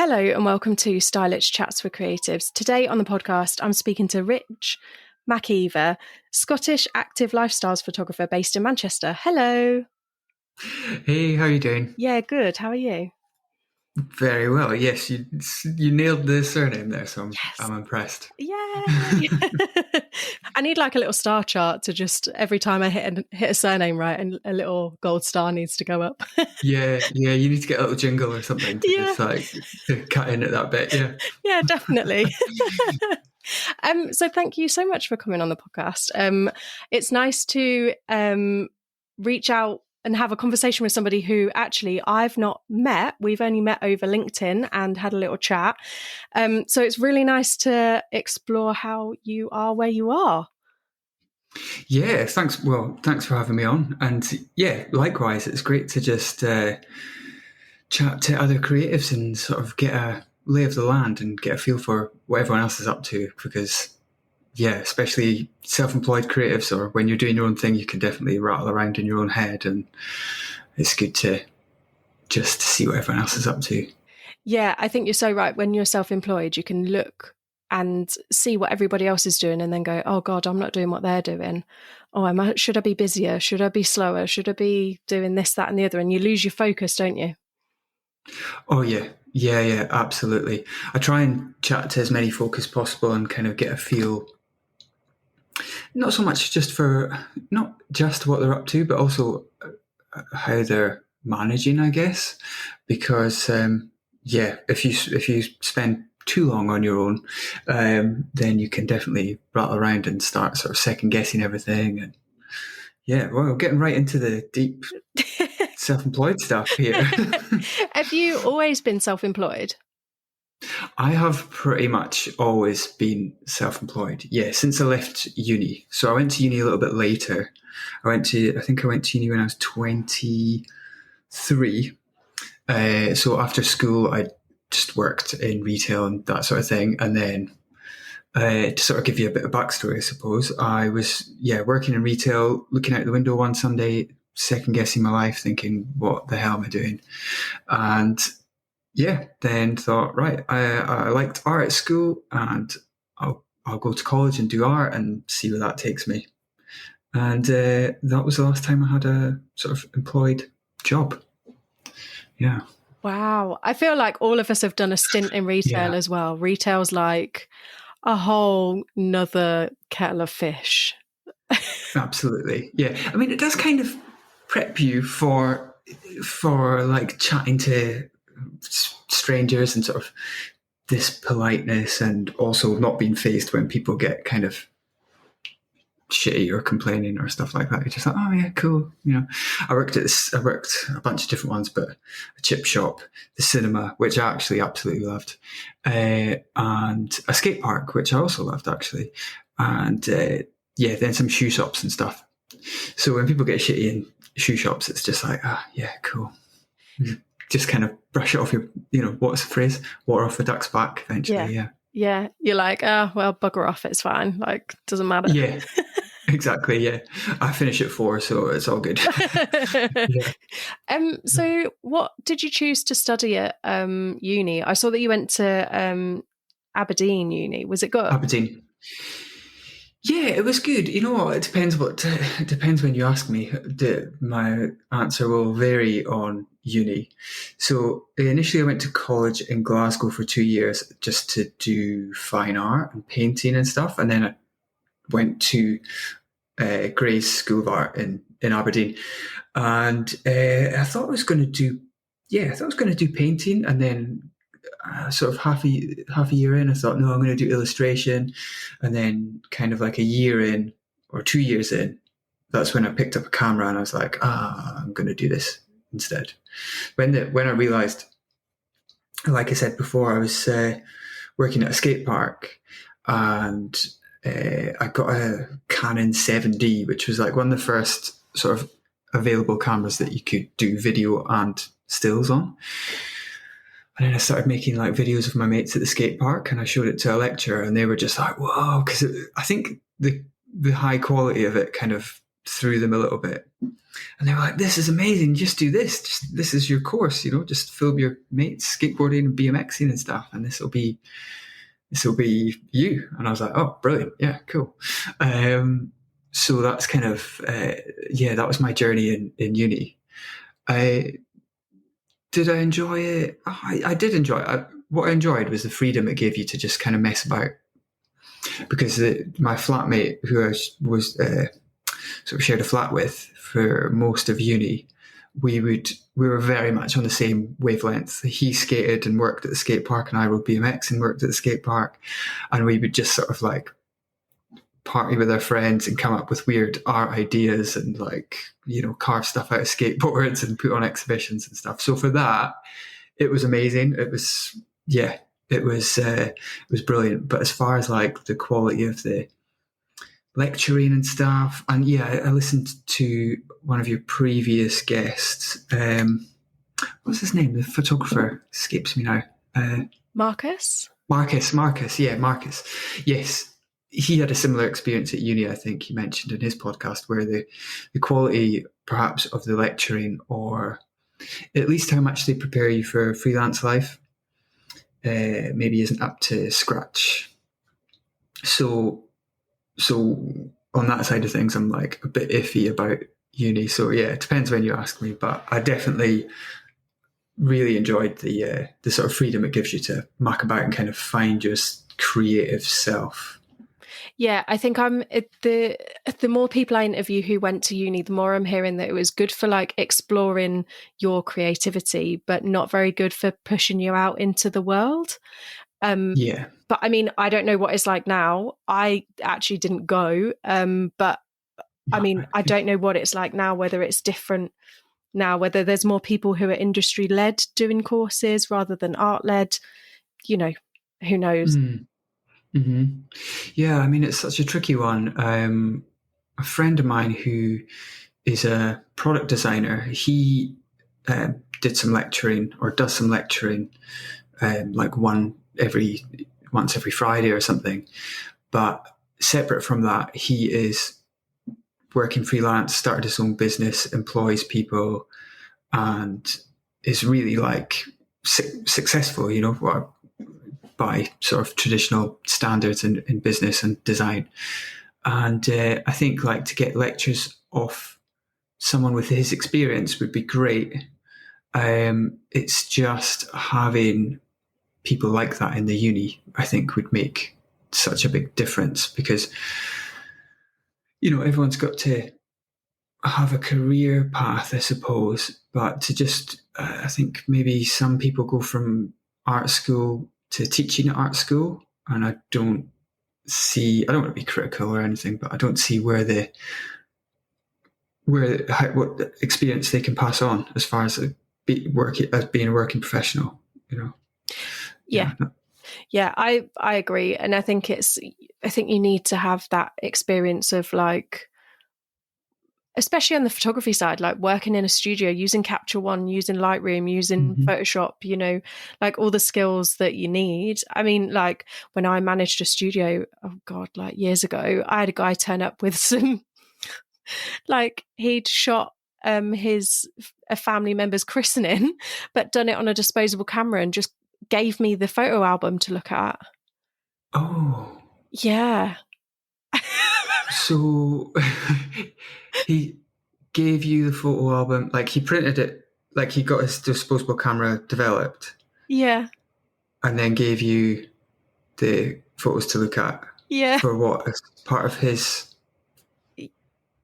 Hello and welcome to Stylish Chats for Creatives. Today on the podcast, I'm speaking to Rich Maciver, Scottish active lifestyles photographer based in Manchester. Hello. Hey, how are you doing? Yeah, good. How are you? Very well. Yes, you nailed the surname there, so Yes. I'm impressed. Yay! I need like a little star chart to just every time I hit a surname right, and a little gold star needs to go up. Yeah, you need to get a little jingle or something to Yeah. just to cut in at that bit. Yeah. Yeah, definitely. So thank you so much for coming on the podcast. It's nice to reach out and have a conversation with somebody who actually I've not met. We've only met over LinkedIn and had a little chat. So it's really nice to explore how you are where you are. Yeah, thanks. Well, thanks for having me on. And yeah, likewise, it's great to just chat to other creatives and sort of get a lay of the land and get a feel for what everyone else is up to. Because yeah, especially self-employed creatives, or when you're doing your own thing, you can definitely rattle around in your own head, and it's good to just see what everyone else is up to. Yeah, I think you're so right. When you're self-employed, you can look and see what everybody else is doing and then go, oh God, I'm not doing what they're doing. Oh, should I be busier? Should I be slower? Should I be doing this, that, and the other? And you lose your focus, don't you? Oh yeah, absolutely. I try and chat to as many folk as possible and kind of get a feel, not so much just for, not just what they're up to, but also how they're managing, I guess. Because yeah, if you spend too long on your own, then you can definitely rattle around and start sort of second guessing everything. And yeah, well, getting right into the deep self-employed stuff here. Have you always been self-employed? I have pretty much always been self-employed. Yeah, since I left uni. So I went to uni a little bit later. I think I went to uni when I was 23. So after school, I just worked in retail and that sort of thing. And then to sort of give you a bit of backstory, I suppose, I was, working in retail, looking out the window one Sunday, second guessing my life, thinking, what the hell am I doing? And yeah, then thought, right, I liked art at school, and I'll go to college and do art and see where that takes me. And that was the last time I had a sort of employed job. Yeah. Wow. I feel like all of us have done a stint in retail as well. Retail's like a whole nother kettle of fish. Absolutely. Yeah. I mean, it does kind of prep you for like chatting to strangers and sort of this politeness, and also not being phased when people get kind of shitty or complaining or stuff like that. You're just like, oh yeah, cool. You know, I worked a bunch of different ones, but a chip shop, the cinema, which I actually absolutely loved, and a skate park, which I also loved actually, and then some shoe shops and stuff. So when people get shitty in shoe shops, it's just like, yeah, cool. Just kind of brush it off your, what's the phrase? Water off the duck's back eventually. Yeah. Yeah. You're like, well, bugger off. It's fine. Like, doesn't matter. Yeah, exactly. Yeah. I finish at 4, so it's all good. Yeah. So what did you choose to study at uni? I saw that you went to Aberdeen Uni. Was it good? Aberdeen. Yeah, it was good. You know what? It depends when you ask me. My answer will vary on uni. So initially I went to college in Glasgow for 2 years just to do fine art and painting and stuff. And then I went to Gray's School of Art in Aberdeen. And I thought I was going to do painting. And then sort of half a year in, I thought, no, I'm going to do illustration. And then kind of like a year in or 2 years in, that's when I picked up a camera and I was like, I'm going to do this instead. When I realized, like I said before, I was working at a skate park, and I got a Canon 7D, which was like one of the first sort of available cameras that you could do video and stills on. And then I started making like videos of my mates at the skate park, and I showed it to a lecturer, and they were just like, "Whoa!" Because I think the high quality of it kind of threw them a little bit. And they were like, "This is amazing. Just do this. This is your course. Just film your mates skateboarding and BMXing and stuff, and this will be you." And I was like, "Oh, brilliant. Yeah, cool." So that's kind of that was my journey in uni. I Did I enjoy it? I did enjoy it. What I enjoyed was the freedom it gave you to just kind of mess about. Because my flatmate, who I was sort of shared a flat with for most of uni, we were very much on the same wavelength. He skated and worked at the skate park, and I rode BMX and worked at the skate park, and we would just sort of like party with our friends and come up with weird art ideas and like carve stuff out of skateboards and put on exhibitions and stuff. So for that, it was amazing. It was it was brilliant. But as far as like the quality of the lecturing and stuff, and I listened to one of your previous guests. What's his name? The photographer escapes me now. Marcus? Marcus. Yeah, Marcus. Yes. He had a similar experience at uni, I think he mentioned in his podcast, where the quality perhaps of the lecturing, or at least how much they prepare you for freelance life, maybe isn't up to scratch. So on that side of things, I'm like a bit iffy about uni. So yeah, it depends when you ask me, but I definitely really enjoyed the sort of freedom it gives you to muck about and kind of find your creative self. Yeah, I think the more people I interview who went to uni, the more I'm hearing that it was good for like exploring your creativity, but not very good for pushing you out into the world. Yeah. But I mean, I don't know what it's like now. I actually didn't go, but I mean, I don't know what it's like now, whether it's different now, whether there's more people who are industry led doing courses rather than art led. Who knows? Mm-hmm. Yeah, I mean, it's such a tricky one. A friend of mine who is a product designer, he did some lecturing or does some lecturing, like once every Friday or something. But separate from that, he is working freelance, started his own business, employs people, and is really like successful, by sort of traditional standards in business and design. And I think like to get lectures off someone with his experience would be great. It's just having people like that in the uni, I think, would make such a big difference, because everyone's got to have a career path, I suppose, but to just I think maybe some people go from art school to teaching at art school, and I don't want to be critical or anything, but I don't see what experience they can pass on as far as being a working professional. Yeah, I agree, and I think you need to have that experience of like, especially on the photography side, like working in a studio, using Capture One, using Lightroom, using Photoshop, like all the skills that you need. I mean, like when I managed a studio, oh God, like years ago, I had a guy turn up with some, like he'd shot a family member's christening, but done it on a disposable camera and just gave me the photo album to look at. Oh. Yeah. So he gave you the photo album, like he printed it, like he got his disposable camera developed. Yeah. And then gave you the photos to look at. Yeah. For what? As part of his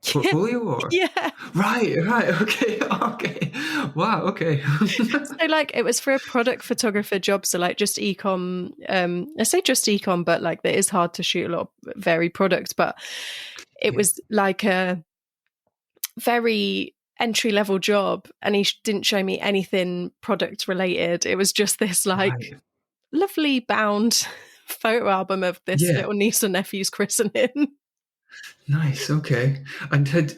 portfolio? Or? Yeah. Right. Okay. Wow. Okay. So like it was for a product photographer job. So like just ecom, I say just ecom, but like it is hard to shoot a lot of varied products, but it was like a very entry level job, and he didn't show me anything product related. It was just this like lovely bound photo album of this little niece and nephew's christening. Nice. Okay. And had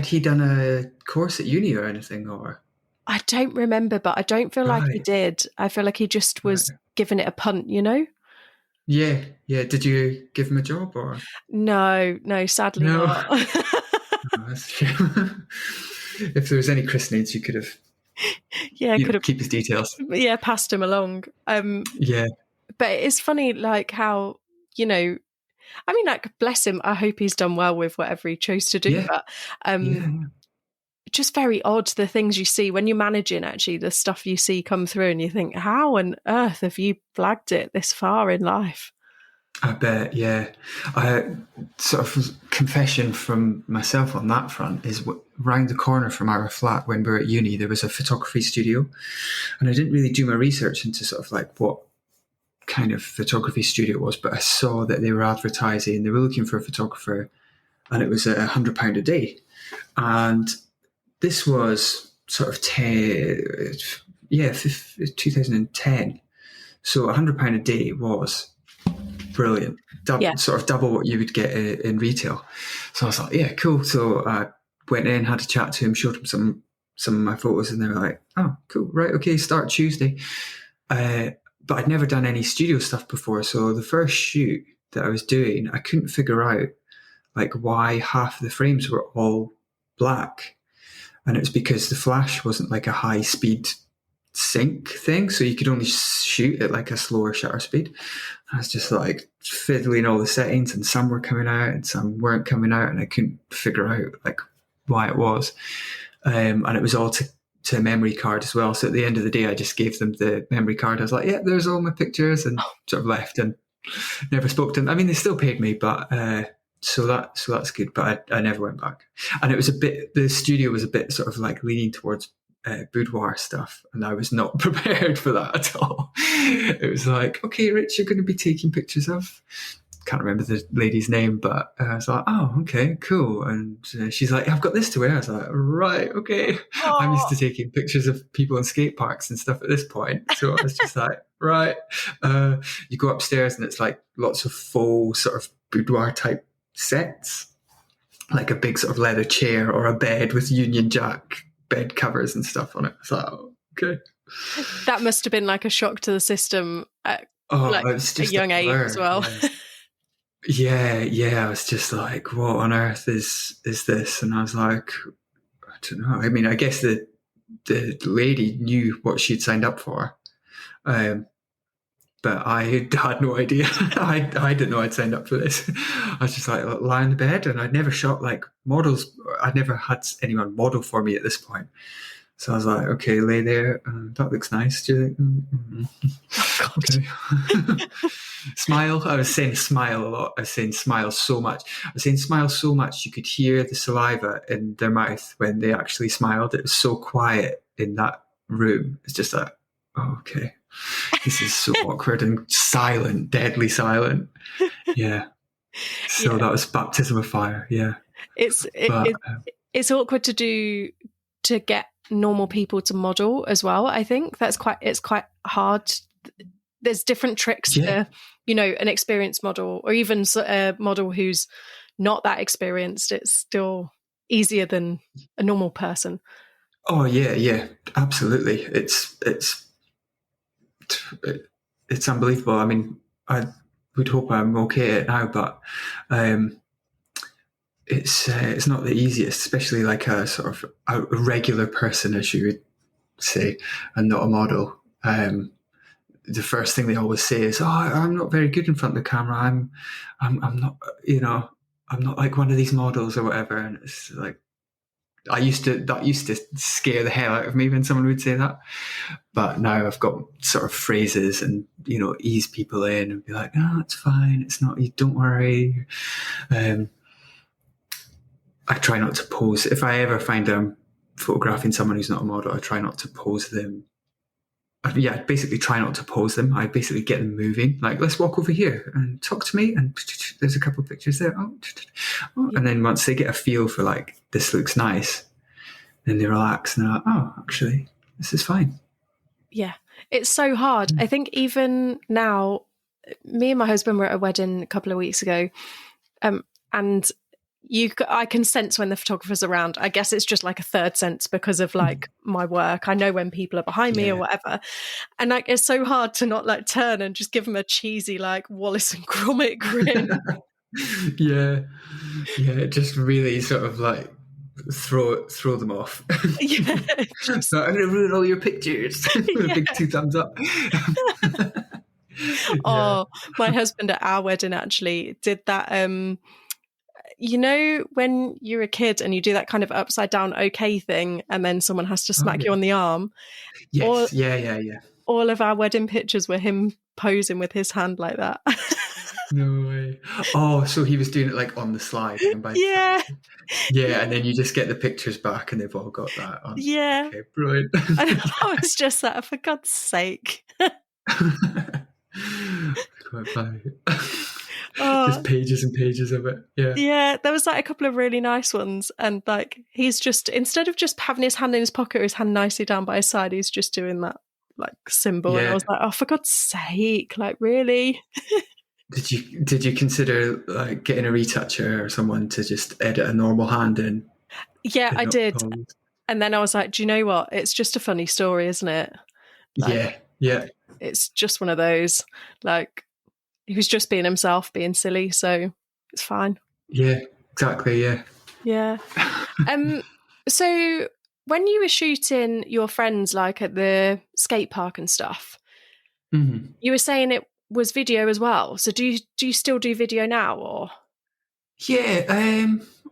he done a course at uni or anything, or? I don't remember, but I don't feel like he did. I feel like he just was giving it a punt, Yeah. Did you give him a job or? No, sadly not. Oh, that's true. If there was any christenings, you could have, Yeah, could have, keep his details. yeah, passed him along. Yeah, But it's funny, like how, you know, I mean, like, bless him. I hope he's done well with whatever he chose to do. yeah, But yeah. just very odd, the things you see when you're managing, actually, the stuff you see come through and you think, how on earth have you flagged it this far in life? I bet, yeah. I sort of confession from myself on that front is round the corner from our flat when we were at uni, there was a photography studio, and I didn't really do my research into sort of like what kind of photography studio it was, but I saw that they were advertising, they were looking for a photographer, and it was £100 a day, and this was sort of 2010. So £100 a day was brilliant. Yeah. Sort of double what you would get in retail. So I was like, yeah, cool. So I went in, had a chat to him, showed him some of my photos, and they were like, oh, cool, right, okay, start Tuesday. But I'd never done any studio stuff before. So the first shoot that I was doing, I couldn't figure out like why half of the frames were all black. And it was because the flash wasn't like a high speed sync thing, so you could only shoot at like a slower shutter speed. I was just like fiddling all the settings, and some were coming out and some weren't coming out, and I couldn't figure out like why it was. And it was all to a memory card as well. So at the end of the day, I just gave them the memory card. I was like, yeah, there's all my pictures, and sort of left and never spoke to them. I mean, they still paid me, but so that's good. But I never went back. And it was the studio was a bit sort of like leaning towards boudoir stuff, and I was not prepared for that at all. It was like, okay, Rich, you're going to be taking pictures of, can't remember the lady's name, but I was like, oh, okay, cool. And she's like, I've got this to wear. I was like, right, okay. Oh. I'm used to taking pictures of people in skate parks and stuff at this point. So I was just like, right. You go upstairs and it's like lots of faux sort of boudoir type sets, like a big sort of leather chair or a bed with Union Jack bed covers and stuff on it. So oh, okay. That must have been like a shock to the system at it was just a young age as well. Yeah. I was just like, what on earth is this? And I was like, I don't know. I mean, I guess the lady knew what she'd signed up for. But I had no idea. I didn't know I'd signed up for this. I was just like lying in the bed, and I'd never shot like models. I'd never had anyone model for me at this point. So I was like, okay, lay there. That looks nice. Do you think? Mm-hmm. Okay. Smile. I was saying smile a lot. I was saying smile so much. I was saying smile so much you could hear the saliva in their mouth when they actually smiled. It was so quiet in that room. It's just like, oh, okay. This is so awkward and silent, deadly silent. Yeah. So that was baptism of fire. Yeah. It's awkward to get normal people to model as well. I think it's quite hard. There's different tricks to, an experienced model or even a model who's not that experienced. It's still easier than a normal person. Oh yeah, absolutely. It's unbelievable. I mean, I would hope I'm okay at it now, but it's not the easiest, especially like a sort of a regular person, as you would say, and not a model. The first thing they always say is, "Oh, I'm not very good in front of the camera. I'm not, I'm not like one of these models or whatever." And it's like, that used to scare the hell out of me when someone would say that. But now I've got sort of phrases and, ease people in and be like, no, it's fine. It's not, you don't worry. I try not to pose. If I ever find I'm photographing someone who's not a model, I try not to pose them. I basically try not to pose them. I basically get them moving. Like, let's walk over here and talk to me. And there's a couple of pictures there. And then once they get a feel for like, this looks nice, then they relax and they're like, oh, actually, this is fine. Yeah, it's so hard. I think even now, me and my husband were at a wedding a couple of weeks ago, and I can sense when the photographer's around. I guess it's just like a third sense because of like my work. I know when people are behind me or whatever. And like, it's so hard to not like turn and just give them a cheesy, like Wallace and Gromit grin. Yeah. It just really sort of like throw them off. Yeah. So I'm going to ruin all your pictures with a big 2 thumbs up. Yeah. Oh, my husband at our wedding actually did that. You know, when you're a kid and you do that kind of upside down okay thing, and then someone has to Oh, smack yeah. you on the arm. Yes. Yeah. All of our wedding pictures were him posing with his hand like that. No way. Oh, so he was doing it like on the slide and by the Yeah. side. Yeah, and then you just get the pictures back and they've all got that on. Yeah. Okay, brilliant. And I was just like, for God's sake. Quite funny. Oh. Just pages and pages of it. Yeah. Yeah, there was like a couple of really nice ones, and like he's just, instead of just having his hand in his pocket or his hand nicely down by his side, he's just doing that like symbol. And I was like, oh, for God's sake, like really? Did you consider like getting a retoucher or someone to just edit a normal hand in? Yeah, I did. And then I was like, do you know what? It's just a funny story, isn't it? Like, yeah. It's just one of those, like, he was just being himself, being silly, so it's fine. Yeah, exactly, yeah. Yeah. So when you were shooting your friends, like at the skate park and stuff, you were saying it was video as well. So do you still do video now, or? Yeah,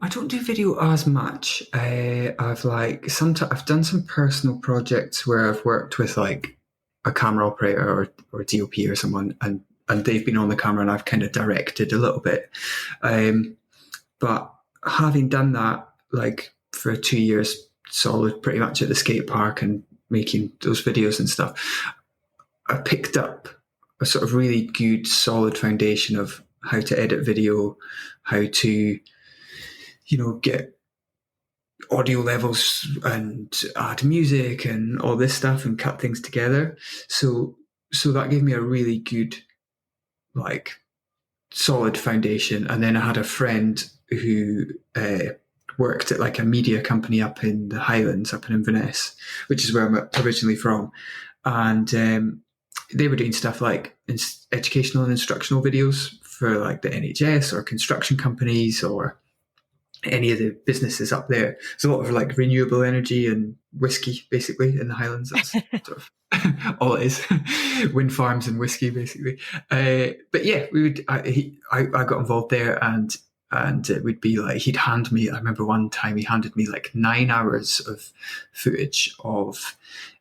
I don't do video as much. I've done some personal projects where I've worked with like a camera operator or DOP or someone, and they've been on the camera and I've kind of directed a little bit. But having done that like for 2 years solid, pretty much at the skate park and making those videos and stuff, I picked up a sort of really good solid foundation of how to edit video, how to, get audio levels and add music and all this stuff and cut things together. So that gave me a really good, like, solid foundation. And then I had a friend who worked at like a media company up in the Highlands, up in Inverness, which is where I'm originally from. And they were doing stuff like educational and instructional videos for like the NHS or construction companies or any of the businesses up there. There's a lot of like renewable energy and whiskey basically in the Highlands. That's sort of all it is. Wind farms and whiskey basically. But yeah, I got involved there, and it would be like he'd hand me, I remember one time he handed me like 9 hours of footage of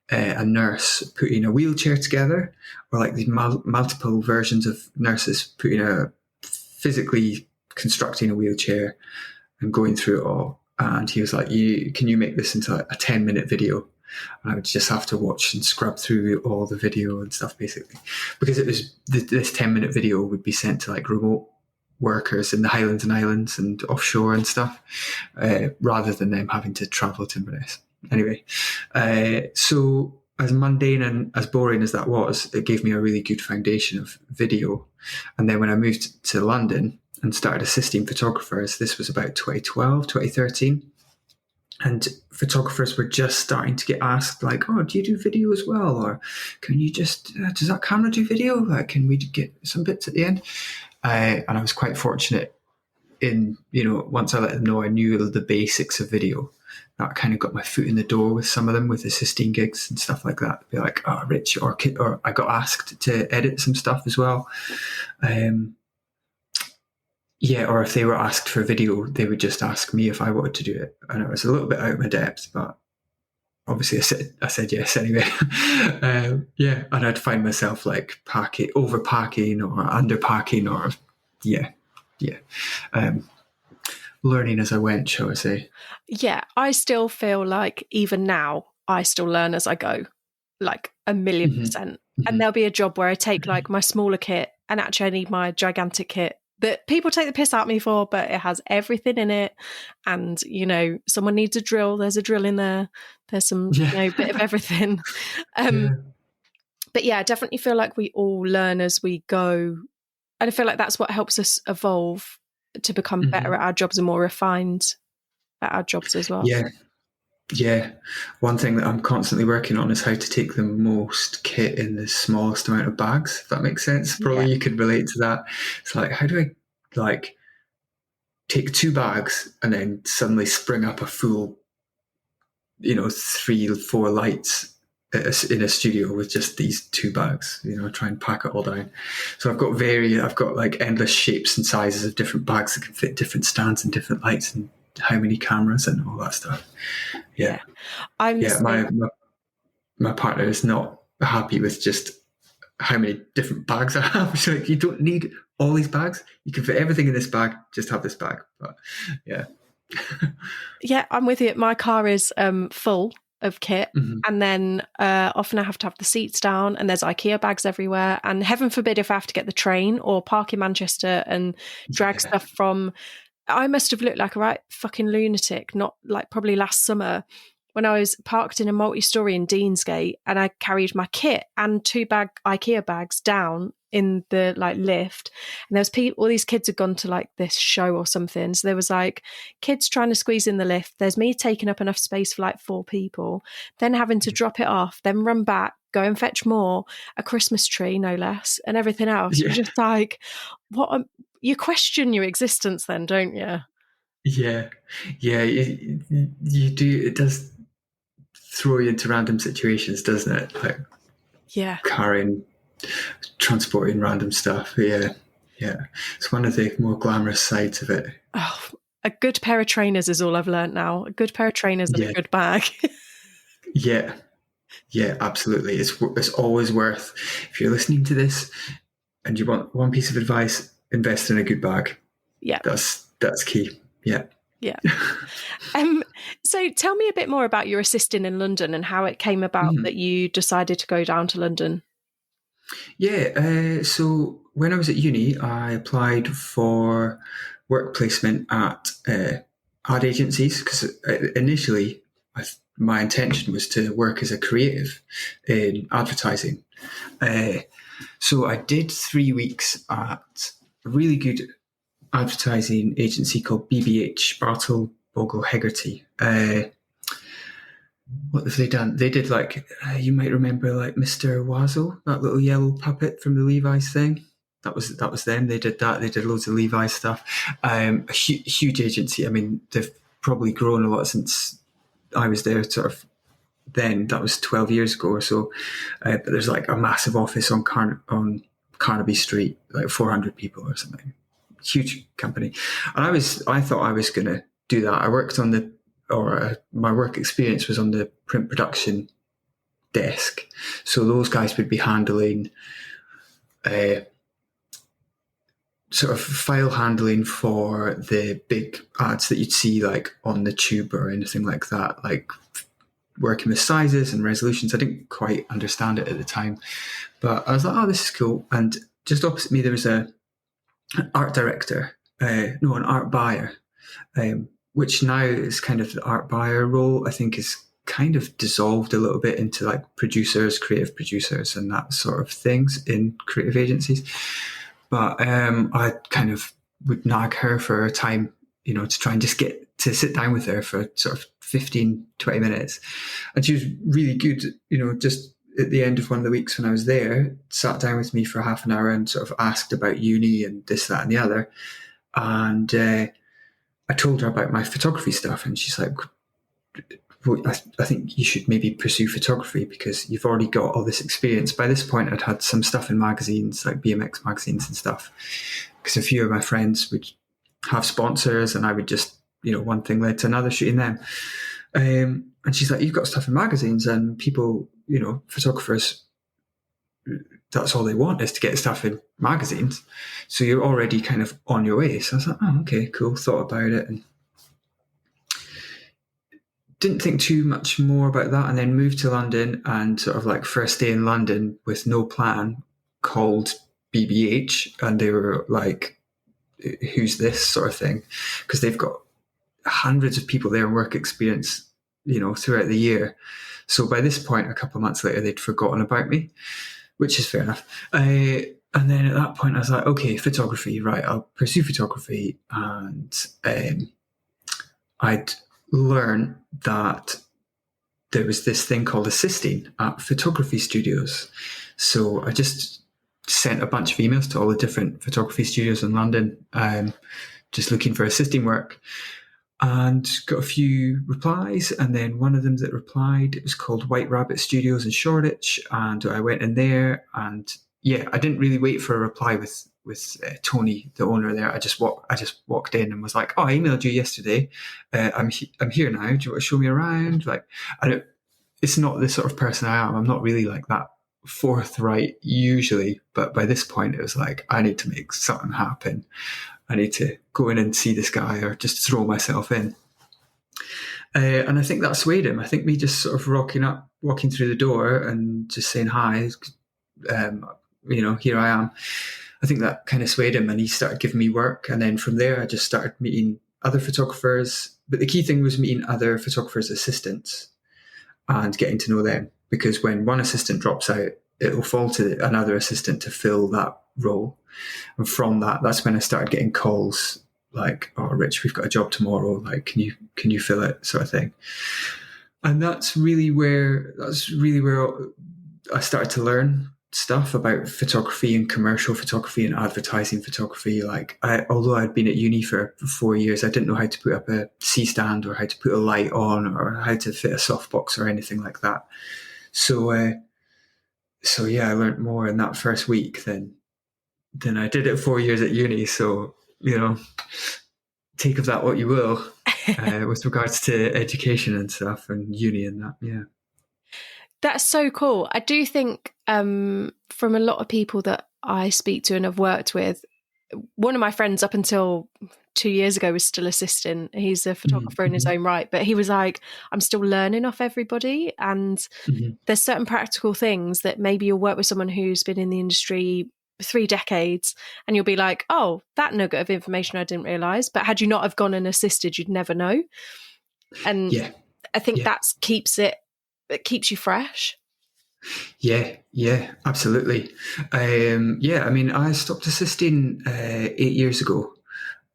a nurse putting a wheelchair together, or like these multiple versions of nurses physically constructing a wheelchair and going through it all. And he was like, can you make this into a 10-minute video? And I would just have to watch and scrub through all the video and stuff, basically. Because it was this 10-minute video would be sent to like remote workers in the Highlands and Islands and offshore and stuff, rather than them having to travel to Inverness. Anyway, so as mundane and as boring as that was, it gave me a really good foundation of video. And then when I moved to London and started assisting photographers, this was about 2012, 2013. And photographers were just starting to get asked like, oh, do you do video as well? Or can you just, does that camera do video? Like, can we get some bits at the end? And I was quite fortunate in, once I let them know I knew the basics of video, that kind of got my foot in the door with some of them, with assisting gigs and stuff like that. Be like, oh, Rich, or I got asked to edit some stuff as well. Yeah, or if they were asked for video, they would just ask me if I wanted to do it. And it was a little bit out of my depth, but obviously I said yes anyway. Yeah, and I'd find myself like overpacking or underpacking, or learning as I went, shall I say. Yeah, I still feel like even now, I still learn as I go, like 1,000,000%. Mm-hmm. And there'll be a job where I take like my smaller kit, and actually I need my gigantic kit that people take the piss out me for, but it has everything in it. And, someone needs a drill. There's a drill in there. There's some, bit of everything. But yeah, I definitely feel like we all learn as we go. And I feel like that's what helps us evolve to become better at our jobs and more refined at our jobs as well. Yeah. One thing that I'm constantly working on is how to take the most kit in the smallest amount of bags, if that makes sense. Probably you could relate to that. It's like, how do I take 2 bags and then suddenly spring up a full, 3-4 lights in a studio with just these 2 bags, try and pack it all down. So I've got like endless shapes and sizes of different bags that can fit different stands and different lights and how many cameras and all that stuff. Yeah. My partner is not happy with just how many different bags I have. She's like, you don't need all these bags. You can fit everything in this bag. Just have this bag. But yeah. Yeah, I'm with you. My car is full of kit, and then often I have to have the seats down, and there's IKEA bags everywhere. And heaven forbid if I have to get the train or park in Manchester and drag stuff from. I must have looked like a right fucking lunatic, not like probably last summer when I was parked in a multi-story in Deansgate, and I carried my kit and 2 IKEA bags down in the like lift, and there was all these kids had gone to like this show or something, so there was like kids trying to squeeze in the lift, there's me taking up enough space for like 4 people, then having to drop it off, then run back, go and fetch more, a Christmas tree no less, and everything else. You're just like, you question your existence then, don't you? Yeah, you do. It does throw you into random situations, doesn't it? Like, carrying, transporting random stuff. Yeah. It's one of the more glamorous sides of it. Oh, a good pair of trainers is all I've learned now. A good pair of trainers and a good bag. Yeah, absolutely. It's always worth, if you're listening to this and you want one piece of advice, invest in a good bag. Yeah. That's key. Yeah. So tell me a bit more about your assisting in London and how it came about that you decided to go down to London. Yeah. So when I was at uni, I applied for work placement at ad agencies because initially my intention was to work as a creative in advertising. So I did 3 weeks at a really good advertising agency called BBH, Bartle Bogle Hegarty. What have they done? They did like, you might remember like Mr. Wazzle, that little yellow puppet from the Levi's thing. That was them. They did that. They did loads of Levi's stuff. A huge agency. I mean, they've probably grown a lot since I was there sort of then. That was 12 years ago or so. But there's like a massive office on Carnaby Street, like 400 people or something. Huge company. And I thought I was going to do that. I worked on my work experience was on the print production desk. So those guys would be handling sort of file handling for the big ads that you'd see like on the tube or anything like that, like working with sizes and resolutions. I didn't quite understand it at the time, but I was like, oh, this is cool. And just opposite me, there was an art director, an art buyer, which now is kind of the art buyer role, I think is kind of dissolved a little bit into like producers, creative producers and that sort of things in creative agencies. But I kind of would nag her for a time, to try and just get to sit down with her for sort of 15, 20 minutes. And she was really good, just at the end of one of the weeks when I was there, sat down with me for half an hour and sort of asked about uni and this, that and the other. And I told her about my photography stuff and she's like, well, I think you should maybe pursue photography because you've already got all this experience. By this point, I'd had some stuff in magazines, like BMX magazines and stuff, because a few of my friends would have sponsors and I would just, one thing led to another shooting them. And she's like, you've got stuff in magazines and people, photographers, that's all they want is to get stuff in magazines. So you're already kind of on your way. So I was like, oh, okay, cool. Thought about it and didn't think too much more about that, and then moved to London and sort of like first day in London with no plan, called BBH, and they were like, who's this sort of thing? Because they've got hundreds of people there in work experience, throughout the year. So by this point, a couple of months later, they'd forgotten about me, which is fair enough. And then at that point, I was like, okay, photography, right, I'll pursue photography. And I'd learn that there was this thing called assisting at photography studios. So I just sent a bunch of emails to all the different photography studios in London, just looking for assisting work, and got a few replies. And then one of them that replied, it was called White Rabbit Studios in Shoreditch, and I went in there, and I didn't really wait for a reply with Tony, the owner there. I just walked in and was like, "Oh, I emailed you yesterday. I'm here now. Do you want to show me around?" Like, it's not the sort of person I am. I'm not really like that forthright usually, but by this point it was like, I need to make something happen. I need to go in and see this guy, or just throw myself in. And I think that swayed him. I think me just sort of walking through the door and just saying hi, here I am. I think that kind of swayed him, and he started giving me work. And then from there, I just started meeting other photographers. But the key thing was meeting other photographers' assistants and getting to know them, because when one assistant drops out, it will fall to another assistant to fill that role. And from that's when I started getting calls like, "Oh, Rich, we've got a job tomorrow. Like, can you fill it?" sort of thing. And that's really where I started to learn stuff about photography and commercial photography and advertising photography. Like, although I'd been at uni for 4 years, I didn't know how to put up a C-stand, or how to put a light on, or how to fit a softbox or anything like that. So I learned more in that first week than I did it 4 years at uni. So, take of that what you will, with regards to education and stuff and uni and that. Yeah. That's so cool. I do think from a lot of people that I speak to and have worked with, one of my friends up until 2 years ago was still assistant. He's a photographer in his own right, but he was like, I'm still learning off everybody. And there's certain practical things that maybe you'll work with someone who's been in the industry 3 decades, and you'll be like, oh, that nugget of information I didn't realize. But had you not have gone and assisted, you'd never know. And I think that keeps you fresh. Yeah, absolutely. I mean, I stopped assisting 8 years ago.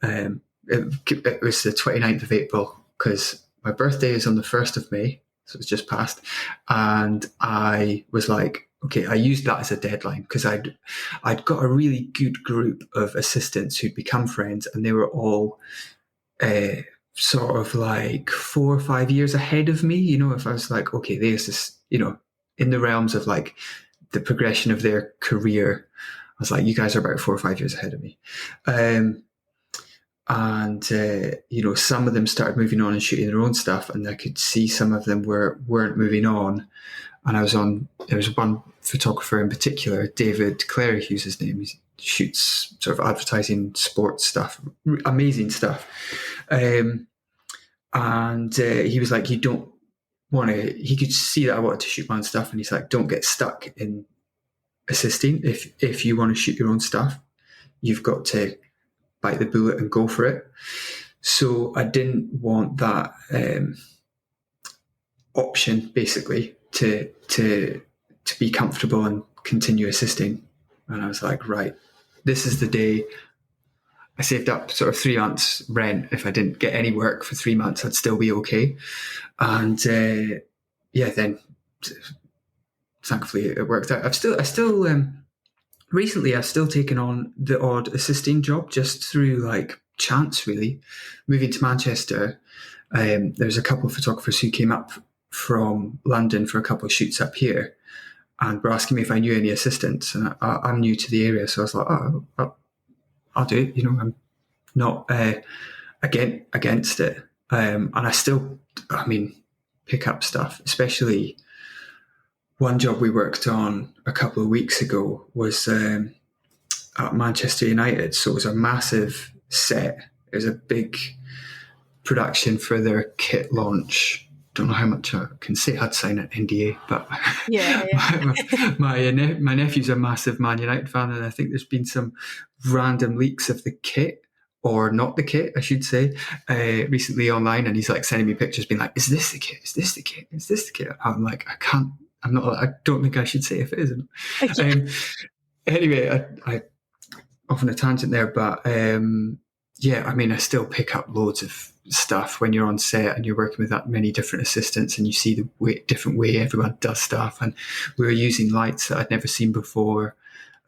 It was the 29th of April, because my birthday is on the 1st of May, so it's just passed. And I was like, okay, I used that as a deadline, because I'd got a really good group of assistants who'd become friends, and they were all sort of like 4 or 5 years ahead of me. If I was like, okay, there's this, in the realms of like the progression of their career, I was like, you guys are about 4 or 5 years ahead of me. Some of them started moving on and shooting their own stuff, and I could see some of them weren't moving on. And there was one photographer in particular, David Clary, who's his name. He shoots sort of advertising, sports stuff, amazing stuff. And he was like, you don't want to, he could see that I wanted to shoot my own stuff, and he's like, don't get stuck in assisting. If you want to shoot your own stuff, you've got to bite the bullet and go for it. So I didn't want that option, basically, to be comfortable and continue assisting. And I was like, right, this is the day. I saved up sort of 3 months rent. If I didn't get any work for 3 months, I'd still be okay. And then thankfully it worked out. Recently I've still taken on the odd assisting job, just through like chance, really. Moving to Manchester, there's a couple of photographers who came up from London for a couple of shoots up here, and were asking me if I knew any assistants. And I'm new to the area, so I was like, I'll do it. I'm not against it. And I still, pick up stuff. Especially one job we worked on a couple of weeks ago was at Manchester United. So it was a massive set. It was a big production for their kit launch. Don't know how much I can say. I'd sign an NDA, but my nephew's a massive Man United fan, and I think there's been some random leaks of the kit, or not the kit, I should say, recently online, and he's like sending me pictures, being like, "Is this the kit? Is this the kit? Is this the kit?" I'm like, I don't think I should say if it isn't. Okay. Anyway, I off on a tangent there, but I still pick up loads of stuff when you're on set and you're working with that many different assistants, and you see the different way everyone does stuff. And we were using lights that I'd never seen before,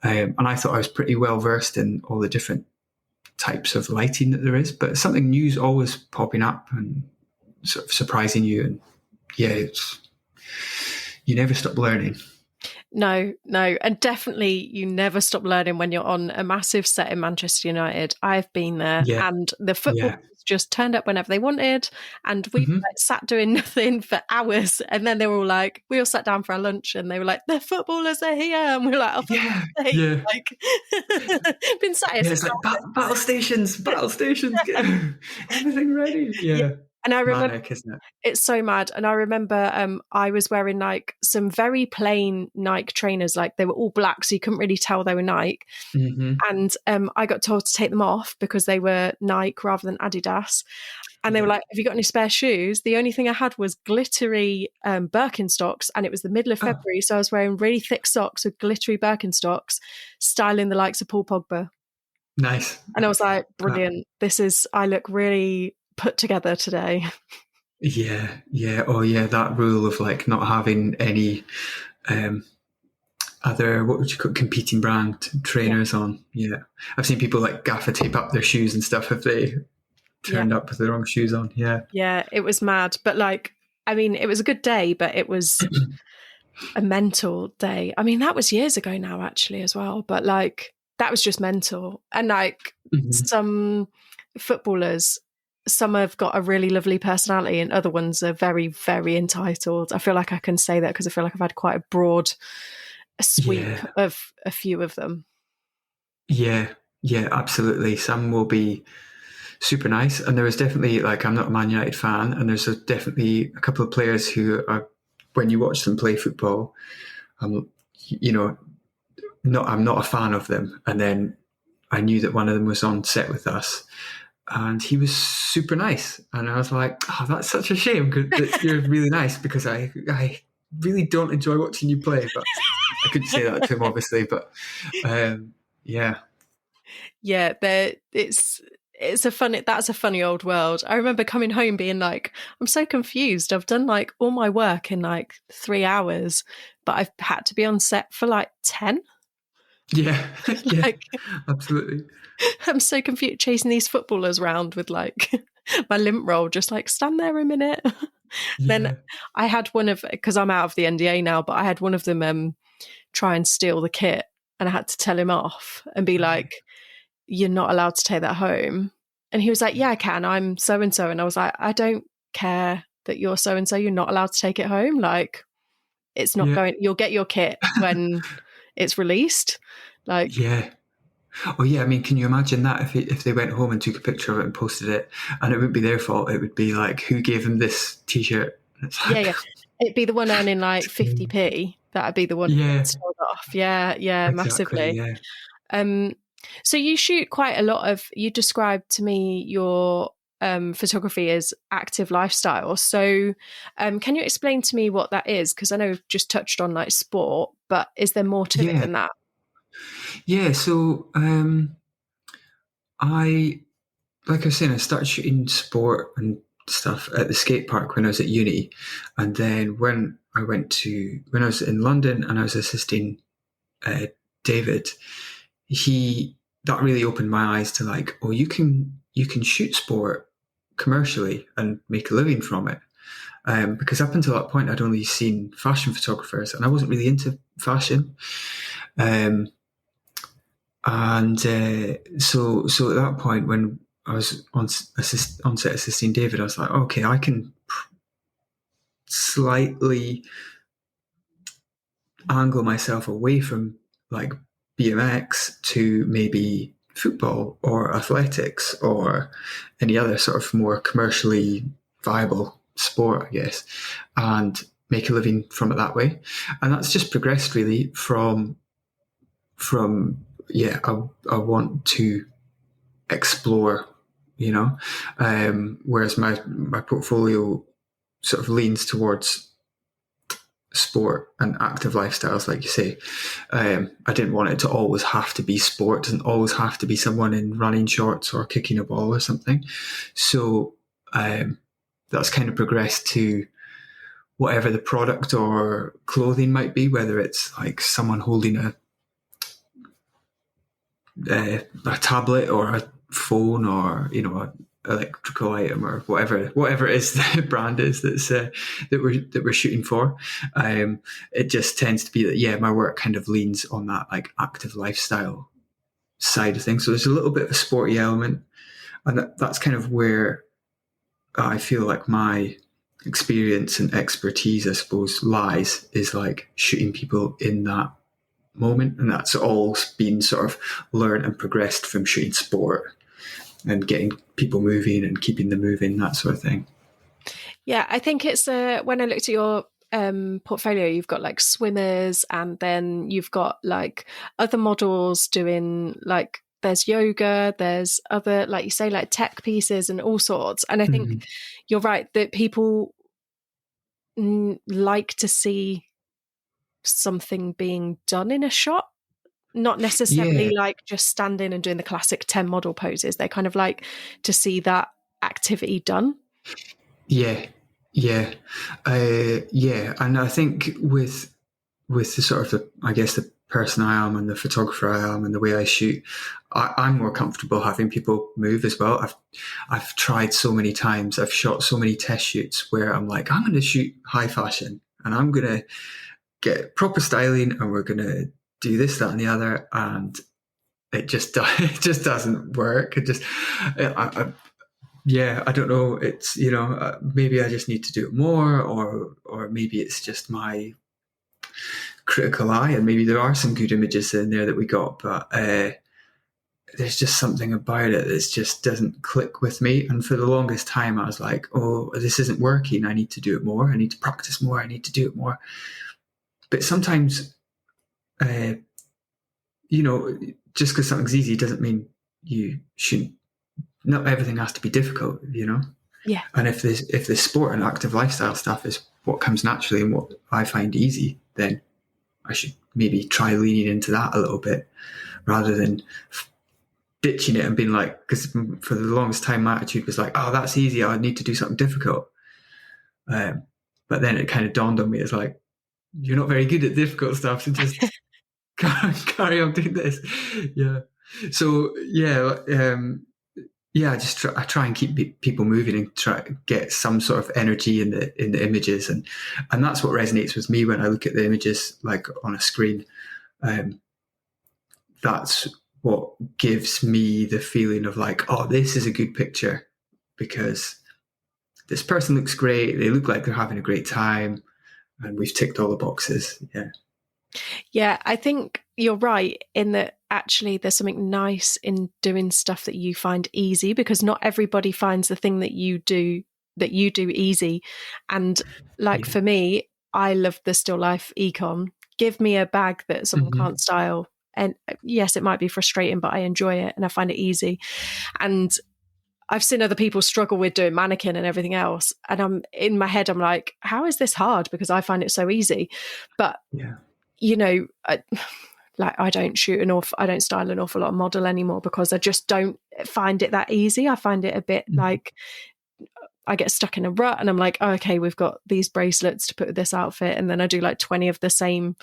and I thought I was pretty well versed in all the different types of lighting that there is, but something new's always popping up and sort of surprising you. And yeah, you never stop learning. No, and definitely you never stop learning when you're on a massive set in Manchester United. I've been there, Yeah, and the football yeah. just turned up whenever they wanted, and we Mm-hmm. sat doing nothing for hours, and then they were all like, we all sat down for our lunch, and they were like, the footballers are here, and we were like, oh, for Yeah, God's sake, yeah. like, been sat here Yeah, since it's like battle stations, get everything ready. yeah. Yeah, And I remember manic, isn't it? it's so mad. And I remember I was wearing like some very plain Nike trainers, like they were all black, so you couldn't really tell they were Nike. Mm-hmm. And I got told to take them off because they were Nike rather than Adidas. And they were like, have you got any spare shoes? The only thing I had was glittery Birkenstocks, and it was the middle of February. So I was wearing really thick socks with glittery Birkenstocks, styling the likes of Paul Pogba. Nice. And I was like, brilliant. I look really put together today. Yeah. Oh, yeah. That rule of like not having any other, what would you call, competing brand trainers on. Yeah, I've seen people like gaffer tape up their shoes and stuff if they turned up with the wrong shoes on. Yeah, it was mad. But like, I mean, it was a good day, but it was a mental day. I mean, that was years ago now, actually, as well. But like, that was just mental. And like, some footballers, some have got a really lovely personality, and other ones are very, very entitled. I feel like I can say that because I feel like I've had quite a broad sweep of a few of them. Yeah, absolutely. Some will be super nice, and there was definitely, like, I'm not a Man United fan, and there's definitely a couple of players who are, when you watch them play football, I'm not a fan of them, and then I knew that one of them was on set with us, and he was super nice, and I was like, oh, that's such a shame that you're really nice, because I really don't enjoy watching you play. But I couldn't say that to him, obviously. But yeah, that's a funny old world. I remember coming home being like, I'm so confused. I've done like all my work in like 3 hours, but I've had to be on set for like 10. Yeah, Like, absolutely. I'm so confused chasing these footballers around with like my lint roll, just like stand there a minute. Then I had one of, because I'm out of the NDA now, but I had one of them try and steal the kit, and I had to tell him off and be like, you're not allowed to take that home. And he was like, yeah, I can, I'm so and so. And I was like, I don't care that you're so and so, you're not allowed to take it home. Like, it's not going, you'll get your kit when it's released. Like, Oh yeah, I mean, can you imagine that if they went home and took a picture of it and posted it, and it wouldn't be their fault? It would be like, who gave them this T-shirt? Yeah. It'd be the one earning like 50p. That'd be the one who gets sold off. Yeah, exactly, massively. Yeah. So you shoot quite a lot of. You described to me your photography as active lifestyle. So, can you explain to me what that is? Because I know we've just touched on like sport, but is there more to it than that? Yeah, so like I was saying, I started shooting sport and stuff at the skate park when I was at uni, and then when I was in London and I was assisting David, that really opened my eyes to like, oh, you can shoot sport commercially and make a living from it. Because up until that point, I'd only seen fashion photographers, and I wasn't really into fashion. And so at that point, when I was on set assisting David, I was like, okay, I can slightly angle myself away from like BMX to maybe football or athletics or any other sort of more commercially viable sport, I guess, and make a living from it that way. And that's just progressed really from I want to explore, whereas my portfolio sort of leans towards sport and active lifestyles, like you say. I didn't want it to always have to be sport. It doesn't always have to be someone in running shorts or kicking a ball or something. So that's kind of progressed to whatever the product or clothing might be, whether it's like someone holding a tablet or a phone or a electrical item or whatever it is the brand is that we're shooting for. It just tends to be that my work kind of leans on that like active lifestyle side of things. So there's a little bit of a sporty element, and that's kind of where I feel like my experience and expertise, I suppose, lies, is like shooting people in that moment, and that's all been sort of learned and progressed from shooting sport and getting people moving and keeping them moving, that sort of thing. Yeah, I think it's when I looked at your portfolio, you've got like swimmers, and then you've got like other models doing like, there's yoga, there's other, like you say, like tech pieces and all sorts. And I think you're right that people like to see something being done in a shot, not necessarily Yeah, like just standing and doing the classic 10 model poses. They kind of like to see that activity done. yeah, yeah, yeah. And I think with the sort of I guess the person I am and the photographer I am and the way I shoot, I'm more comfortable having people move as well. I've tried so many times. I've shot so many test shoots where I'm like, I'm going to shoot high fashion and I'm going to get proper styling and we're going to do this, that, and the other, and it just it just doesn't work. It just yeah, I don't know. It's maybe I just need to do it more, or maybe it's just my critical eye, and maybe there are some good images in there that we got, but there's just something about it that just doesn't click with me. And for the longest time, I was like, oh, this isn't working. I need to do it more. I need to practice more. I need to do it more. But sometimes, just because something's easy doesn't mean you shouldn't. Not everything has to be difficult, Yeah. And if this sport and active lifestyle stuff is what comes naturally and what I find easy, then I should maybe try leaning into that a little bit rather than ditching it and being like, because for the longest time my attitude was like, oh, that's easy, I need to do something difficult. But then it kind of dawned on me as like, you're not very good at difficult stuff, so just carry on doing this. Yeah. So I try and keep people moving and try to get some sort of energy in the images, and that's what resonates with me when I look at the images like on a screen. That's what gives me the feeling of like, oh, this is a good picture because this person looks great. They look like they're having a great time, and we've ticked all the boxes. Yeah. Yeah, I think you're right in that actually there's something nice in doing stuff that you find easy, because not everybody finds the thing that you do easy. And like for me, I love the still life econ. Give me a bag that someone can't style. And yes, it might be frustrating, but I enjoy it and I find it easy. And I've seen other people struggle with doing mannequin and everything else. And I'm in my head, I'm like, how is this hard? Because I find it so easy. But I don't I don't style an awful lot of model anymore because I just don't find it that easy. I find it a bit like I get stuck in a rut and I'm like, oh, okay, we've got these bracelets to put with this outfit. And then I do like 20 of the same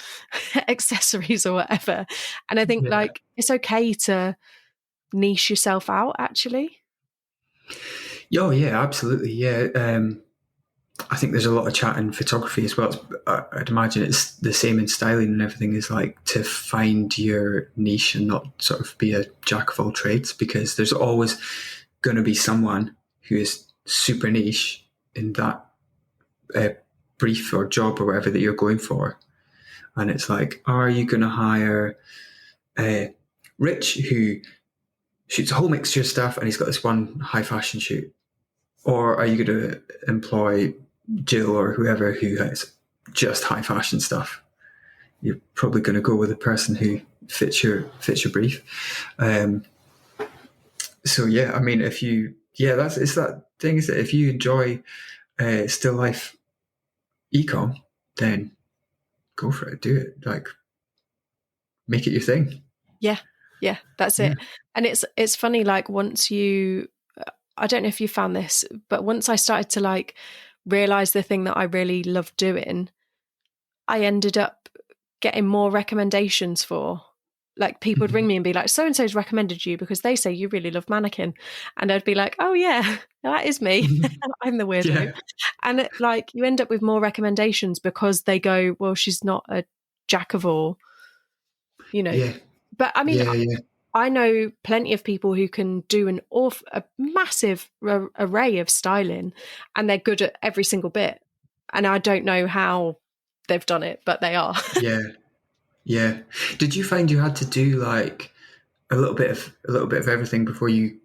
accessories or whatever. And I think like it's okay to niche yourself out actually. Oh yeah, absolutely. Yeah. I think there's a lot of chat in photography as well. I'd imagine it's the same in styling and everything, is like to find your niche and not sort of be a jack of all trades, because there's always going to be someone who is super niche in that brief or job or whatever that you're going for. And it's like, are you going to hire Rich, who shoots a whole mixture of stuff and he's got this one high fashion shoot? Or are you going to employ Jill or whoever who has just high fashion stuff? You're probably going to go with the person who fits your brief. So yeah, I mean, it's that thing is that if you enjoy still life ecom, then go for it, do it, like make it your thing. Yeah, that's it. And it's funny, like once you, I don't know if you found this, but once I started to like realize the thing that I really love doing, I ended up getting more recommendations for. like people would ring me and be like, so and so's recommended you because they say you really love mannequin, and I'd be like, oh yeah, that is me. I'm the weirdo. Yeah. And like you end up with more recommendations because they go, well, she's not a jack of all, you know. Yeah. But I mean, Yeah. Yeah. I know plenty of people who can do a massive array of styling, and they're good at every single bit. And I don't know how they've done it, but they are. Yeah. Yeah. Did you find you had to do like a little bit of everything before you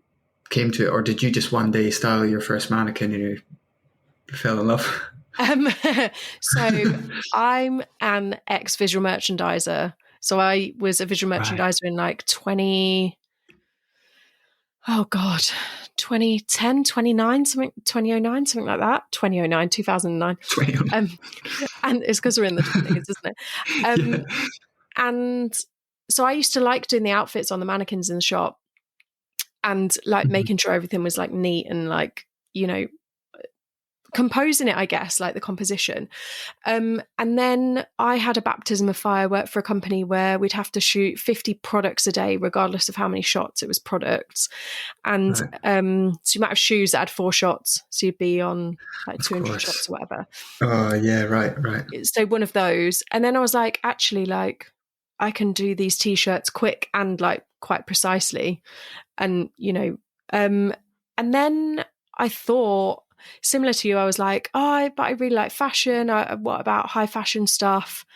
came to it, or did you just one day style your first mannequin and you fell in love? Um, so I'm an ex-visual merchandiser. So I was a visual Right. merchandiser in like 2010, 29, something, 2009, something like that. 2009, 2009. 20. And it's because we're in the 20s, isn't it? Yeah. And so I used to like doing the outfits on the mannequins in the shop and like Mhm. making sure everything was like neat and like, you know, composing it, I guess, like the composition. And then I had a baptism of fire, work for a company where we'd have to shoot 50 products a day, regardless of how many shots it was products. And Right. so you might have shoes that had 4 shots. So you'd be on like Of 200 course. shots or whatever. Oh, yeah. Right. Right. So one of those. And then I was like, actually, like, I can do these t-shirts quick and like quite precisely. And, you know, and then I thought, similar to you, I was like, but I really like fashion. What about high fashion stuff?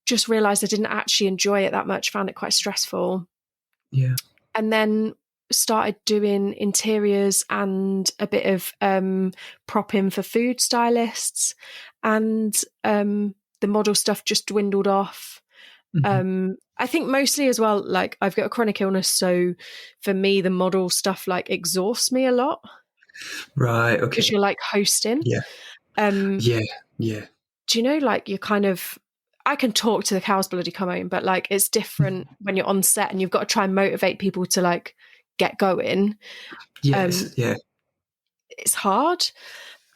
Just realized I didn't actually enjoy it that much, found it quite stressful. Yeah. And then started doing interiors and a bit of propping for food stylists. And the model stuff just dwindled off. Mm-hmm. I think mostly as well, like I've got a chronic illness. So for me, the model stuff like exhausts me a lot Right. because Okay. you're like hosting. Yeah. Um, Yeah. Yeah. do you know, like you're kind of, I can talk to the cows bloody come home, but like it's different when you're on set and you've got to try and motivate people to like get going. Um, Yes. Yeah. it's hard.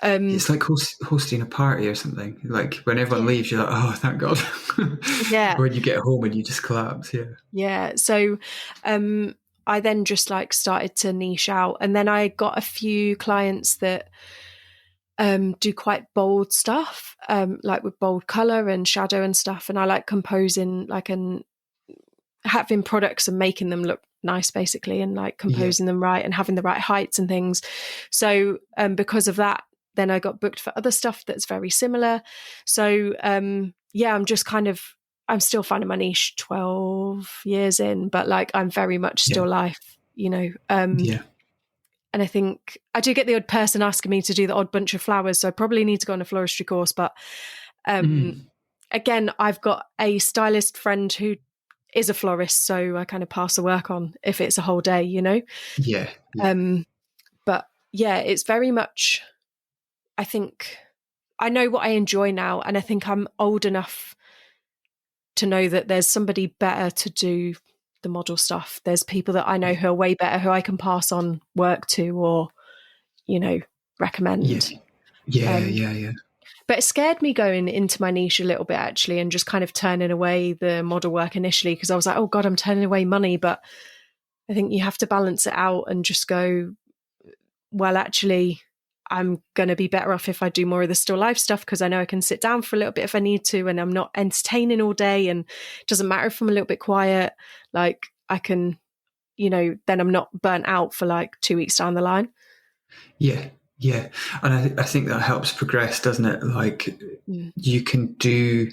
Um, It's like hosting a party or something. Like when everyone yeah, leaves, you're like, oh, thank God. yeah, Or when you get home and you just collapse. Yeah. yeah. So, I then just like started to niche out, and then I got a few clients that do quite bold stuff, like with bold color and shadow and stuff. And I like composing, like, and having products and making them look nice, basically, and like Yeah. composing them right and having the right heights and things. So, because of that, then I got booked for other stuff that's very similar. So, yeah, I'm just kind of, I'm still finding my niche 12 years in, but like I'm very much Yeah. still life, you know. Yeah. And I think I do get the odd person asking me to do the odd bunch of flowers. So I probably need to go on a floristry course. But Mm. again, I've got a stylist friend who is a florist. So I kind of pass the work on if it's a whole day, you know? Yeah. Yeah. Um, but yeah, it's very much, I think I know what I enjoy now. And I think I'm old enough to know that there's somebody better to do the model stuff. There's people that I know who are way better who I can pass on work to or, you know, Yeah. recommend. Yeah. Um, Yeah. Yeah. but it scared me going into my niche a little bit actually and just kind of turning away the model work initially because I was like, oh God, I'm turning away money. But I think you have to balance it out and just go, well, actually, I'm going to be better off if I do more of the still life stuff because I know I can sit down for a little bit if I need to and I'm not entertaining all day and it doesn't matter if I'm a little bit quiet. Like I can, you know, then I'm not burnt out for like 2 weeks down the line. Yeah. Yeah. And I think that helps progress, doesn't it? Like Mm. you can do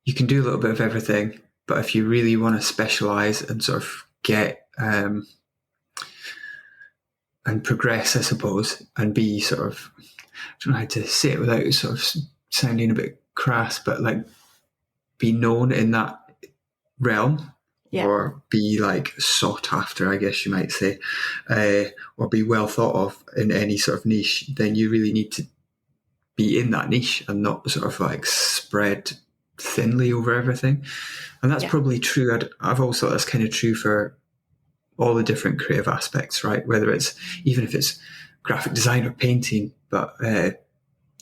a little bit of everything, but if you really want to specialize and sort of get and progress, I suppose, and be sort of, I don't know how to say it without sort of sounding a bit crass, but like be known in that realm Yeah. or be like sought after, I guess you might say, or be well thought of in any sort of niche, then you really need to be in that niche and not sort of like spread thinly over everything. And that's Yeah. probably true. I've always thought that's kind of true for all the different creative aspects, right? Whether it's, even if it's graphic design or painting, but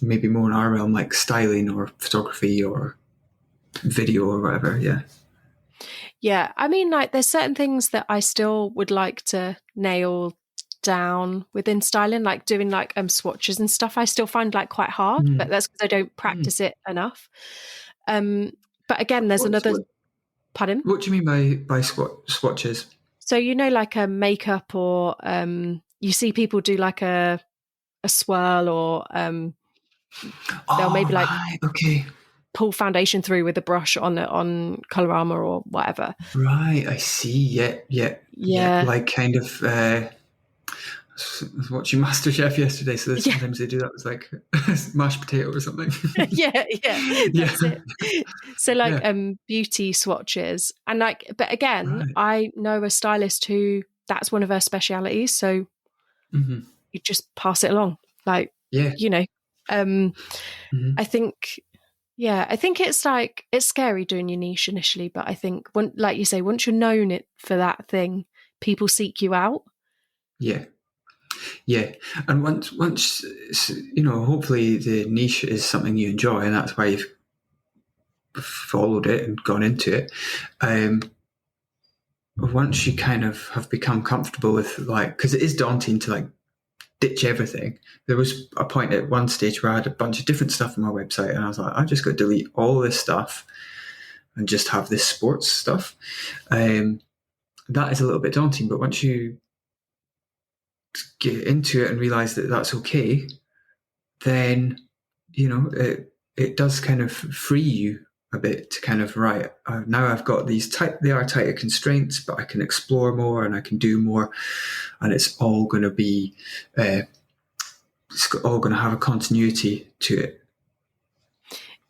maybe more in our realm, like styling or photography or video or whatever. Yeah. Yeah, I mean, like, there's certain things that I still would like to nail down within styling, like doing like swatches and stuff. I still find like quite hard, but Mm. that's because I don't Mm. practice it enough. Um, but again, there's What's another, what? pardon. What do you mean by swatches? So like a makeup, or you see people do like a swirl, or they'll Oh, maybe like right. Okay. pull foundation through with a brush on Colorama or whatever. Right. I see. Yeah. Yeah. Yeah. Yeah, Like kind of. I was watching MasterChef yesterday, so yeah, sometimes they do that with like mashed potato or something. yeah, Yeah. that's it. So like Yeah. beauty swatches, and like, but again, Right. I know a stylist who that's one of her specialities, so Hmm. you just pass it along, like, Yeah. you know. um Hmm. I think, yeah, I think it's like, it's scary doing your niche initially, but I think like you say, once you're known it for that thing, people seek you out. Yeah. Yeah. And once hopefully the niche is something you enjoy, and that's why you've followed it and gone into it. Um, Once you kind of have become comfortable with, like, because it is daunting to like ditch everything. There was a point at one stage where I had a bunch of different stuff on my website, and I was like, I'm just going to delete all this stuff and just have this sports stuff. That is a little bit daunting, but once you get into it and realize that that's okay, then it does kind of free you a bit to kind of, right, now I've got these they are tighter constraints, but I can explore more and I can do more, and it's all going to be it's all going to have a continuity to it.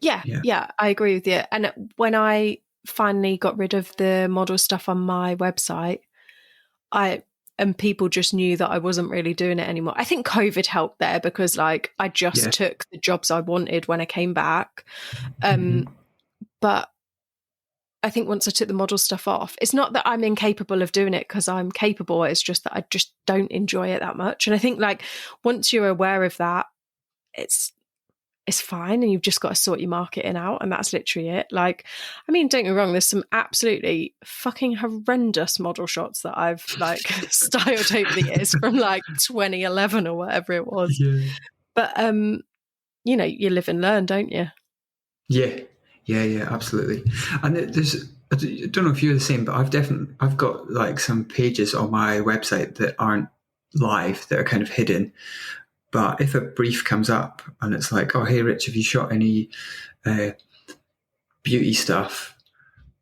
Yeah, Yeah. yeah, I agree with you. And when I finally got rid of the model stuff on my website, I and people just knew that I wasn't really doing it anymore. I think COVID helped there, because like I just Yeah. took the jobs I wanted when I came back. Um, Mm-hmm. but I think once I took the model stuff off, it's not that I'm incapable of doing it, because I'm capable. It's just that I just don't enjoy it that much. And I think like once you're aware of that, it's fine, and you've just got to sort your marketing out, and that's literally it. Like, I mean, don't get me wrong, there's some absolutely fucking horrendous model shots that I've like styled over the years from like 2011 or whatever it was. Yeah. But you live and learn, don't you? Yeah. Yeah. Yeah. Absolutely. And there's, I don't know if you're the same, but I've got like some pages on my website that aren't live, that are kind of hidden. But if a brief comes up and it's like, oh, hey, Rich, have you shot any beauty stuff?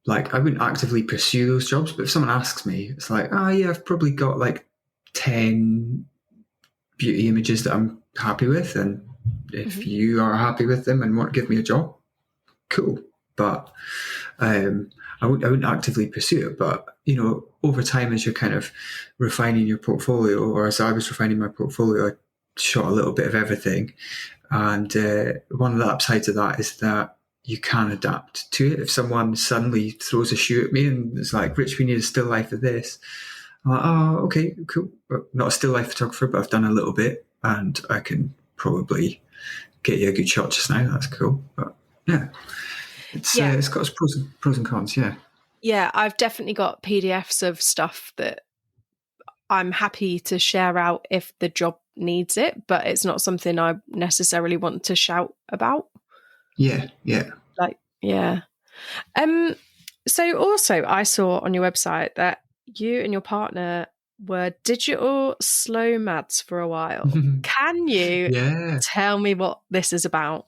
Like, I wouldn't actively pursue those jobs, but if someone asks me, it's like, oh, yeah, I've probably got like 10 beauty images that I'm happy with. And if Mm-hmm. you are happy with them and want to give me a job, cool. But I wouldn't actively pursue it. But, over time, as you're kind of refining your portfolio, or as I was refining my portfolio, I shot a little bit of everything. And one of the upsides of that is that you can adapt to it. If someone suddenly throws a shoe at me and it's like, Rich, we need a still life of this, I'm like, oh, okay, cool. Not a still life photographer, but I've done a little bit and I can probably get you a good shot just now. That's cool. But yeah, it's got its pros and cons. Yeah. Yeah, I've definitely got PDFs of stuff that I'm happy to share out if the job needs it, but it's not something I necessarily want to shout about. Yeah. Yeah. Like, yeah. So also I saw on your website that you and your partner were digital slow mads for a while. Can you Yeah. tell me what this is about?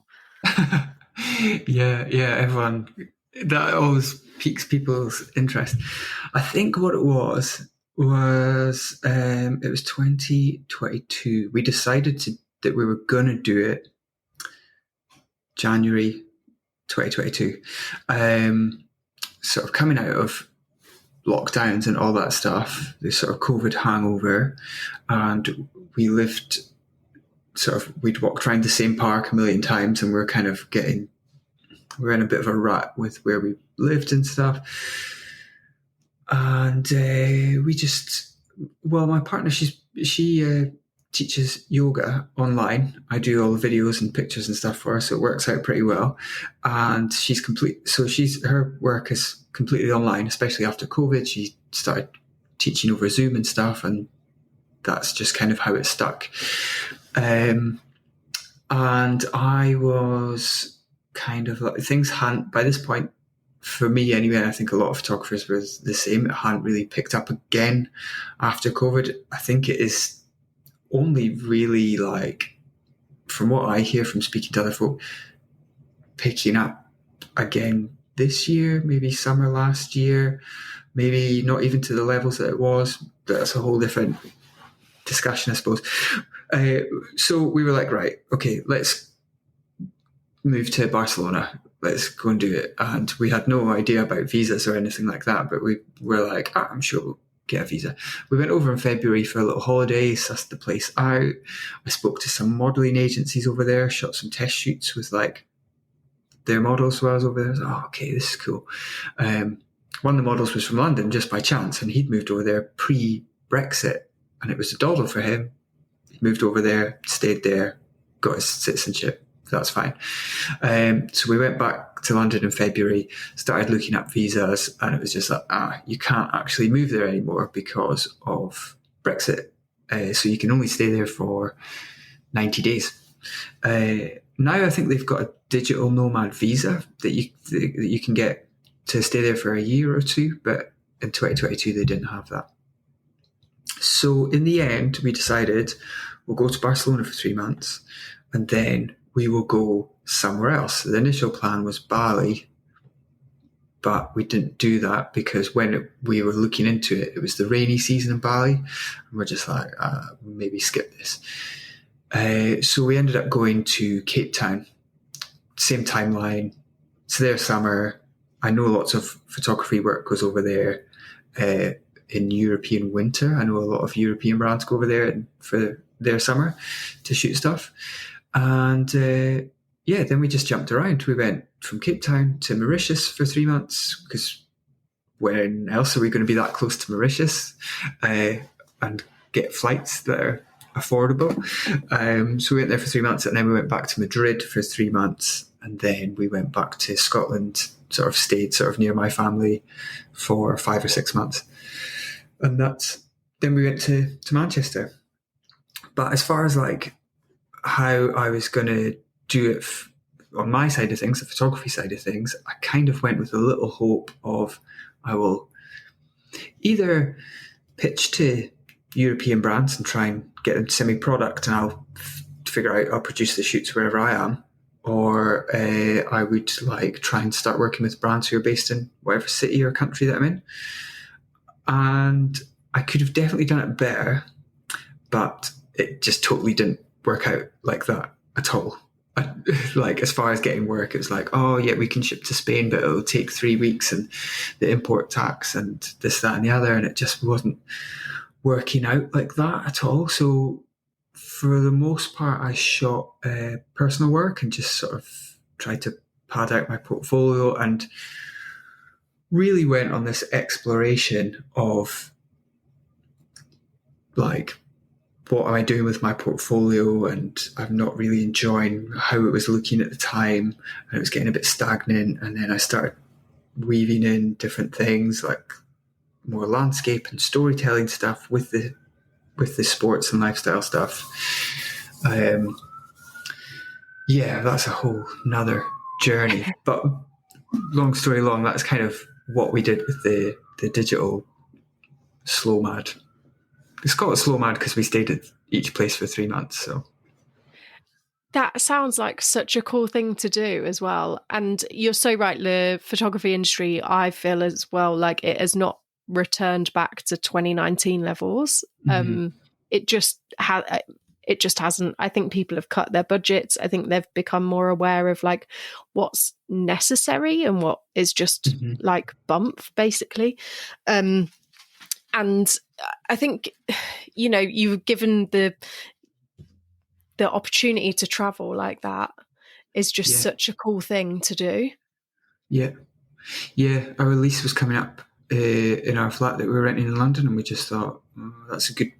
Yeah, yeah, everyone, that always piques people's interest. I think what it was it was 2022. We decided that we were going to do it January 2022. Sort of coming out of lockdowns and all that stuff, the sort of COVID hangover, and we lived we'd walked around the same park a million times, and we're in a bit of a rut with where we lived and stuff. And my partner, she teaches yoga online. I do all the videos and pictures and stuff for her, so it works out pretty well. And her work is completely online, especially after COVID. She started teaching over Zoom and stuff, and that's just kind of how it stuck. And I was kind of like, things hadn't, by this point, for me anyway, and I think a lot of photographers were the same, it hadn't really picked up again after COVID. I think it is only really, like, from what I hear from speaking to other folk, picking up again this year, maybe summer last year, maybe not even to the levels that it was. That's a whole different discussion, I suppose. So we were like, right, okay, let's move to Barcelona. Let's go and do it. And we had no idea about visas or anything like that, but we were like, I'm sure we'll get a visa. We went over in February for a little holiday, sussed the place out. I spoke to some modelling agencies over there, shot some test shoots with like their models while I was over there. I was like, oh, okay, this is cool. One of the models was from London just by chance, and he'd moved over there pre-Brexit, and it was a doddle for him. He moved over there, stayed there, got his citizenship. That's fine. So we went back to London in February, started looking up visas, and it was just like, you can't actually move there anymore because of Brexit. So you can only stay there for 90 days. Now I think they've got a digital nomad visa that you can get to stay there for a year or two, but in 2022 they didn't have that. So in the end, we decided we'll go to Barcelona for 3 months, and then we will go somewhere else. The initial plan was Bali, but we didn't do that because when we were looking into it, it was the rainy season in Bali, and we're just like, maybe skip this. So we ended up going to Cape Town, same timeline. It's their summer. I know lots of photography work goes over there in European winter. I know a lot of European brands go over there for their summer to shoot stuff. And then we just jumped around. We went from Cape Town to Mauritius for 3 months, because when else are we going to be that close to Mauritius and get flights that are affordable? So we went there for 3 months, and then we went back to Madrid for 3 months, and then we went back to Scotland, sort of stayed sort of near my family for 5 or 6 months. And then we went to Manchester. But as far as like how I was going to do it on my side of things, the photography side of things, I kind of went with a little hope of I will either pitch to European brands and try and get them to send me product, and I'll figure out, I'll produce the shoots wherever I am, or I would like try and start working with brands who are based in whatever city or country that I'm in. And I could have definitely done it better, but it just totally didn't work out like that at all. Like, as far as getting work, it was like, oh yeah, we can ship to Spain, but it'll take 3 weeks, and the import tax and this, that, and the other, and it just wasn't working out like that at all. So for the most part, I shot personal work and just sort of tried to pad out my portfolio, and really went on this exploration of like, what am I doing with my portfolio? And I'm not really enjoying how it was looking at the time, and it was getting a bit stagnant. And then I started weaving in different things like more landscape and storytelling stuff with the sports and lifestyle stuff. That's a whole nother journey. But long story long, that's kind of what we did with the digital slow mad. It's called slow mad because we stayed at each place for 3 months. So that sounds like such a cool thing to do as well. And you're so right. The photography industry, I feel as well, like it has not returned back to 2019 levels. Mm-hmm. It just hasn't. I think people have cut their budgets. I think they've become more aware of like what's necessary and what is just like bump, basically. And I think, you know, you've given the opportunity to travel like that is just such a cool thing to do. Yeah. Our lease was coming up in our flat that we were renting in London, and we just thought, that's a good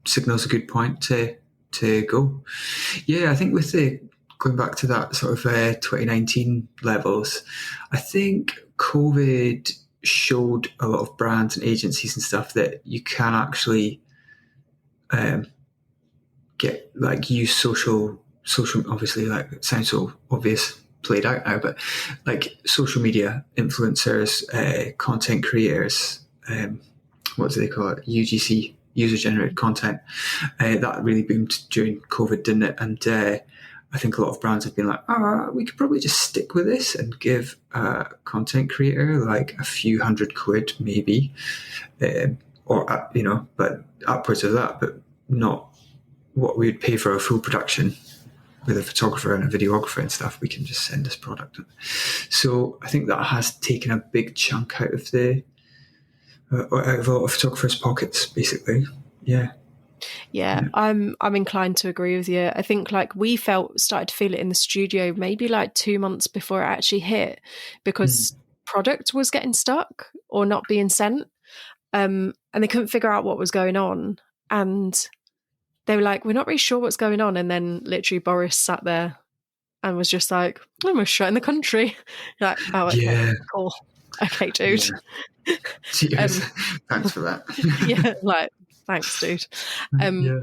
signal's a good point to to go. Yeah, I think with going back to that sort of 2019 levels, I think COVID showed a lot of brands and agencies and stuff that you can actually um, use social. Obviously, like, it sounds so obvious, played out now, but like social media influencers, content creators, what do they call it? UGC, user generated content. That really boomed during COVID, didn't it? And I think a lot of brands have been like, we could probably just stick with this and give a content creator like a few £100 maybe, or but upwards of that, but not what we would pay for a full production with a photographer and a videographer and stuff. We can just send this product. So I think that has taken a big chunk out of a lot of photographers' pockets, basically. Yeah. Yeah, I'm inclined to agree with you. I think like we started to feel it in the studio maybe like 2 months before it actually hit, because product was getting stuck or not being sent, and they couldn't figure out what was going on, and they were like, we're not really sure what's going on. And then literally Boris sat there and was just like, I'm almost shut in the country. You're like, oh, okay, Yeah. cool. Okay, dude. Yeah. Cheers. Thanks for that. Yeah, like, thanks, dude. Yeah.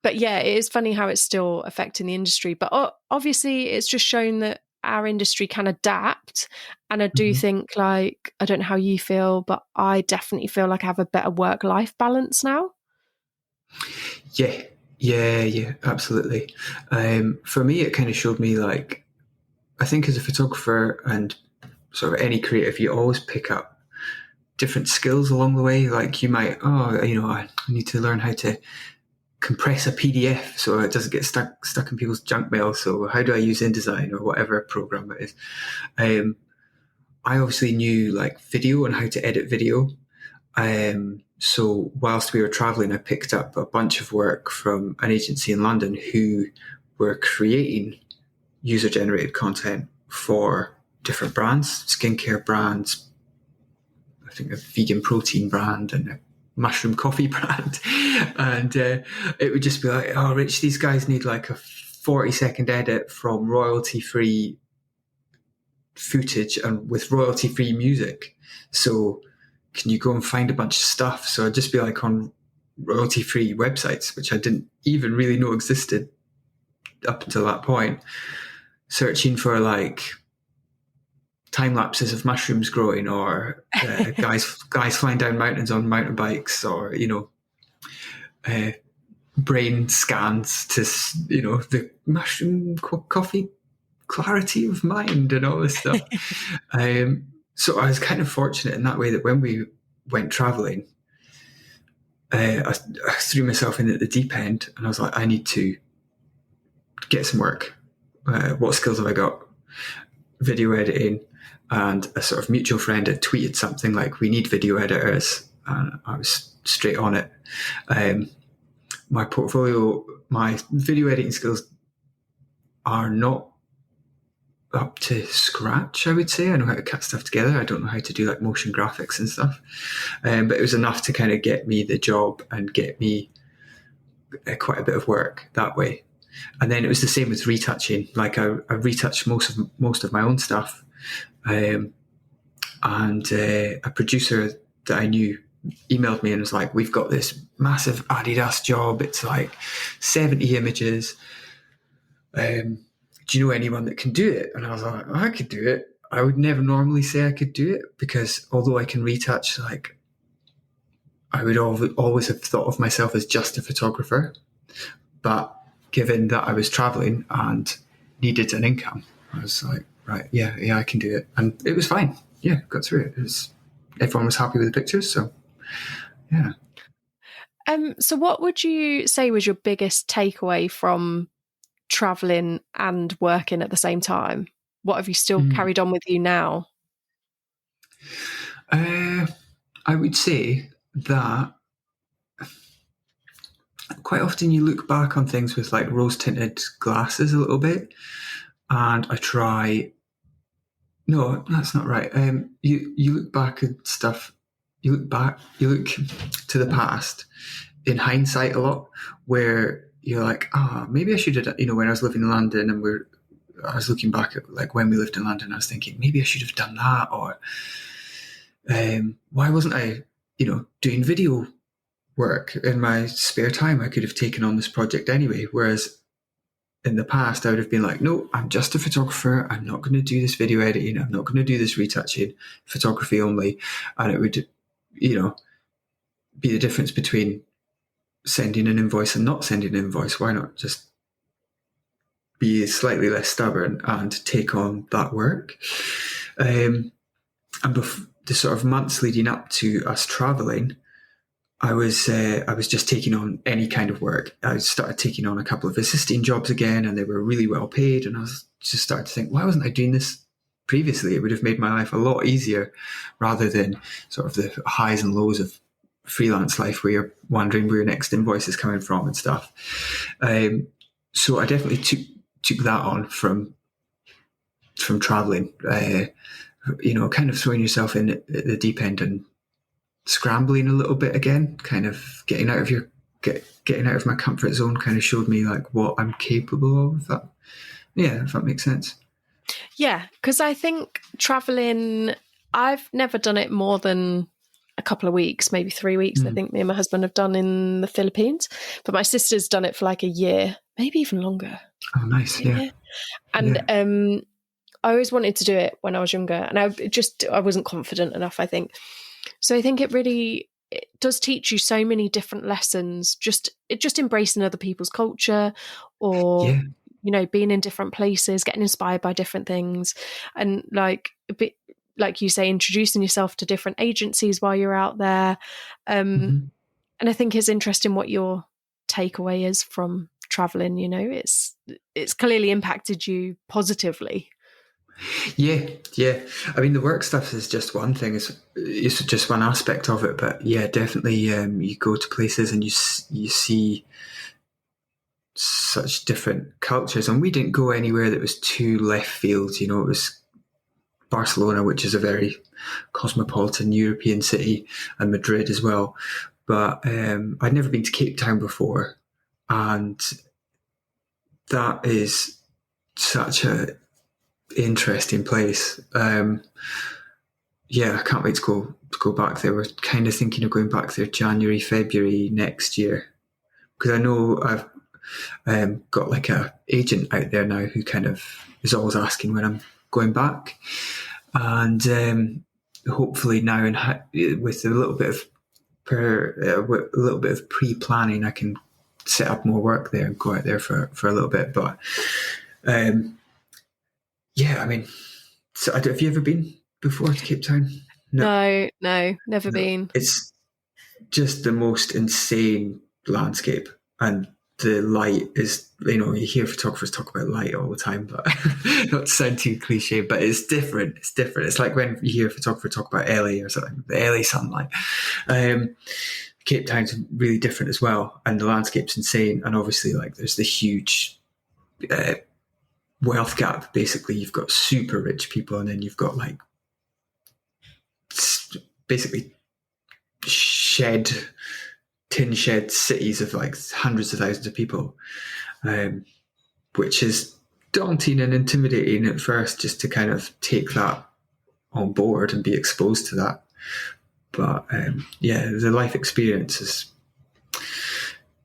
But yeah, it is funny how it's still affecting the industry. But obviously, it's just shown that our industry can adapt. And I do think, like, I don't know how you feel, but I definitely feel like I have a better work-life balance now. Yeah, absolutely. For me, it kind of showed me, like, I think as a photographer and sort of any creative, you always pick up different skills along the way. Like, you might, I need to learn how to compress a PDF so it doesn't get stuck in people's junk mail. So how do I use InDesign or whatever program it is? I obviously knew like video and how to edit video. So whilst we were traveling, I picked up a bunch of work from an agency in London who were creating user-generated content for different brands, skincare brands, I think a vegan protein brand and a mushroom coffee brand. And it would just be like, oh, Rich, these guys need like a 40-second edit from royalty-free footage and with royalty-free music. So can you go and find a bunch of stuff? So I'd just be like on royalty-free websites, which I didn't even really know existed up until that point, searching for like time lapses of mushrooms growing, or guys flying down mountains on mountain bikes, or brain scans to the mushroom coffee clarity of mind and all this stuff. So I was kind of fortunate in that way that when we went traveling, I threw myself in at the deep end, and I was like, I need to get some work. What skills have I got? Video editing. And a sort of mutual friend had tweeted something like, we need video editors. And I was straight on it. My portfolio, my video editing skills are not up to scratch, I would say. I know how to cut stuff together. I don't know how to do like motion graphics and stuff. But it was enough to kind of get me the job and get me quite a bit of work that way. And then it was the same with retouching. Like I retouched most of my own stuff. And a producer that I knew emailed me and was like, we've got this massive Adidas job. It's like 70 images. Do you know anyone that can do it? And I was like, I could do it. I would never normally say I could do it, because although I can retouch, like, I would always have thought of myself as just a photographer. But given that I was traveling and needed an income, I was like, right, yeah, I can do it. And it was fine. Yeah, got through it. Everyone was happy with the pictures, so yeah. So what would you say was your biggest takeaway from traveling and working at the same time? What have you still carried on with you now? I would say that quite often you look back on things with like rose-tinted glasses a little bit, and I try... No, that's not right. You look back at stuff. You look to the past in hindsight a lot, where you're like, maybe I should have, when I was living in London and I was looking back at like when we lived in London, I was thinking maybe I should have done that, or why wasn't I, doing video work in my spare time? I could have taken on this project anyway. Whereas in the past, I would have been like, no, I'm just a photographer. I'm not going to do this video editing. I'm not going to do this retouching, photography only. And it would, be the difference between sending an invoice and not sending an invoice. Why not just be slightly less stubborn and take on that work? And the sort of months leading up to us traveling, I was just taking on any kind of work. I started taking on a couple of assisting jobs again, and they were really well paid. And I was just starting to think, why wasn't I doing this previously? It would have made my life a lot easier, rather than sort of the highs and lows of freelance life where you're wondering where your next invoice is coming from and stuff. So I definitely took that on from traveling. Kind of throwing yourself in at the deep end and scrambling a little bit again, kind of getting out of my comfort zone kind of showed me like what I'm capable of. If that makes sense. Yeah, because I think traveling, I've never done it more than a couple of weeks, maybe 3 weeks. I think me and my husband have done in the Philippines, but my sister's done it for like a year, maybe even longer. Oh, nice. Yeah. And I always wanted to do it when I was younger, and I wasn't confident enough, I think. So I think it does teach you so many different lessons, just embracing other people's culture, or being in different places, getting inspired by different things, and like a bit like you say, introducing yourself to different agencies while you're out there. And I think it's interesting what your takeaway is from traveling. It's clearly impacted you positively. Yeah. I mean, the work stuff is just one thing. It's just one aspect of it. But yeah, definitely, you go to places and you see such different cultures. And we didn't go anywhere that was too left field. It was Barcelona, which is a very cosmopolitan European city, and Madrid as well. But I'd never been to Cape Town before, and that is such a interesting place. I can't wait to go back there. We're kind of thinking of going back there January, February next year, because I know I've got like a agent out there now who kind of is always asking when I'm going back, and hopefully now with a little bit of pre-planning, I can set up more work there and go out there for a little bit. But I mean, so have you ever been before to Cape Town? No, never been. It's just the most insane landscape, and the light is, you hear photographers talk about light all the time, but not to sound too cliche, but it's different. It's like when you hear a photographer talk about LA or something, the LA sunlight. Cape Town's really different as well, and the landscape's insane. And obviously, like, there's the huge wealth gap. Basically, you've got super rich people, and then you've got like basically tin shed cities of like hundreds of thousands of people, which is daunting and intimidating at first, just to kind of take that on board and be exposed to that. But the life experience is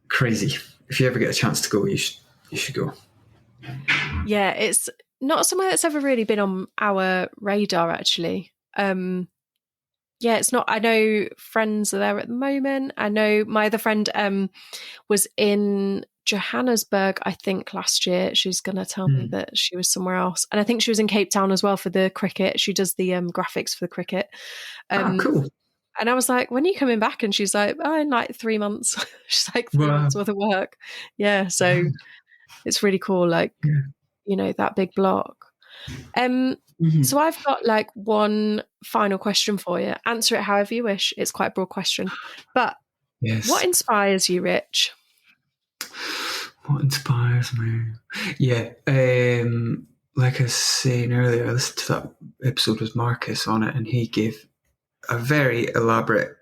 crazy. If you ever get a chance to go, you should go. Yeah, it's not somewhere that's ever really been on our radar, actually. It's not. I know friends are there at the moment. I know my other friend was in Johannesburg, I think, last year. She's going to tell me that she was somewhere else. And I think she was in Cape Town as well for the cricket. She does the graphics for the cricket. Cool. And I was like, when are you coming back? And she's like, in like 3 months. She's like, 3 months worth of work. Yeah, so it's really cool, like, that big block. So I've got like one final question for you. Answer it however you wish. It's quite a broad question. But What inspires you, Rich? What inspires me? Yeah, like I was saying earlier, I listened to that episode with Marcus on it, and he gave a very elaborate,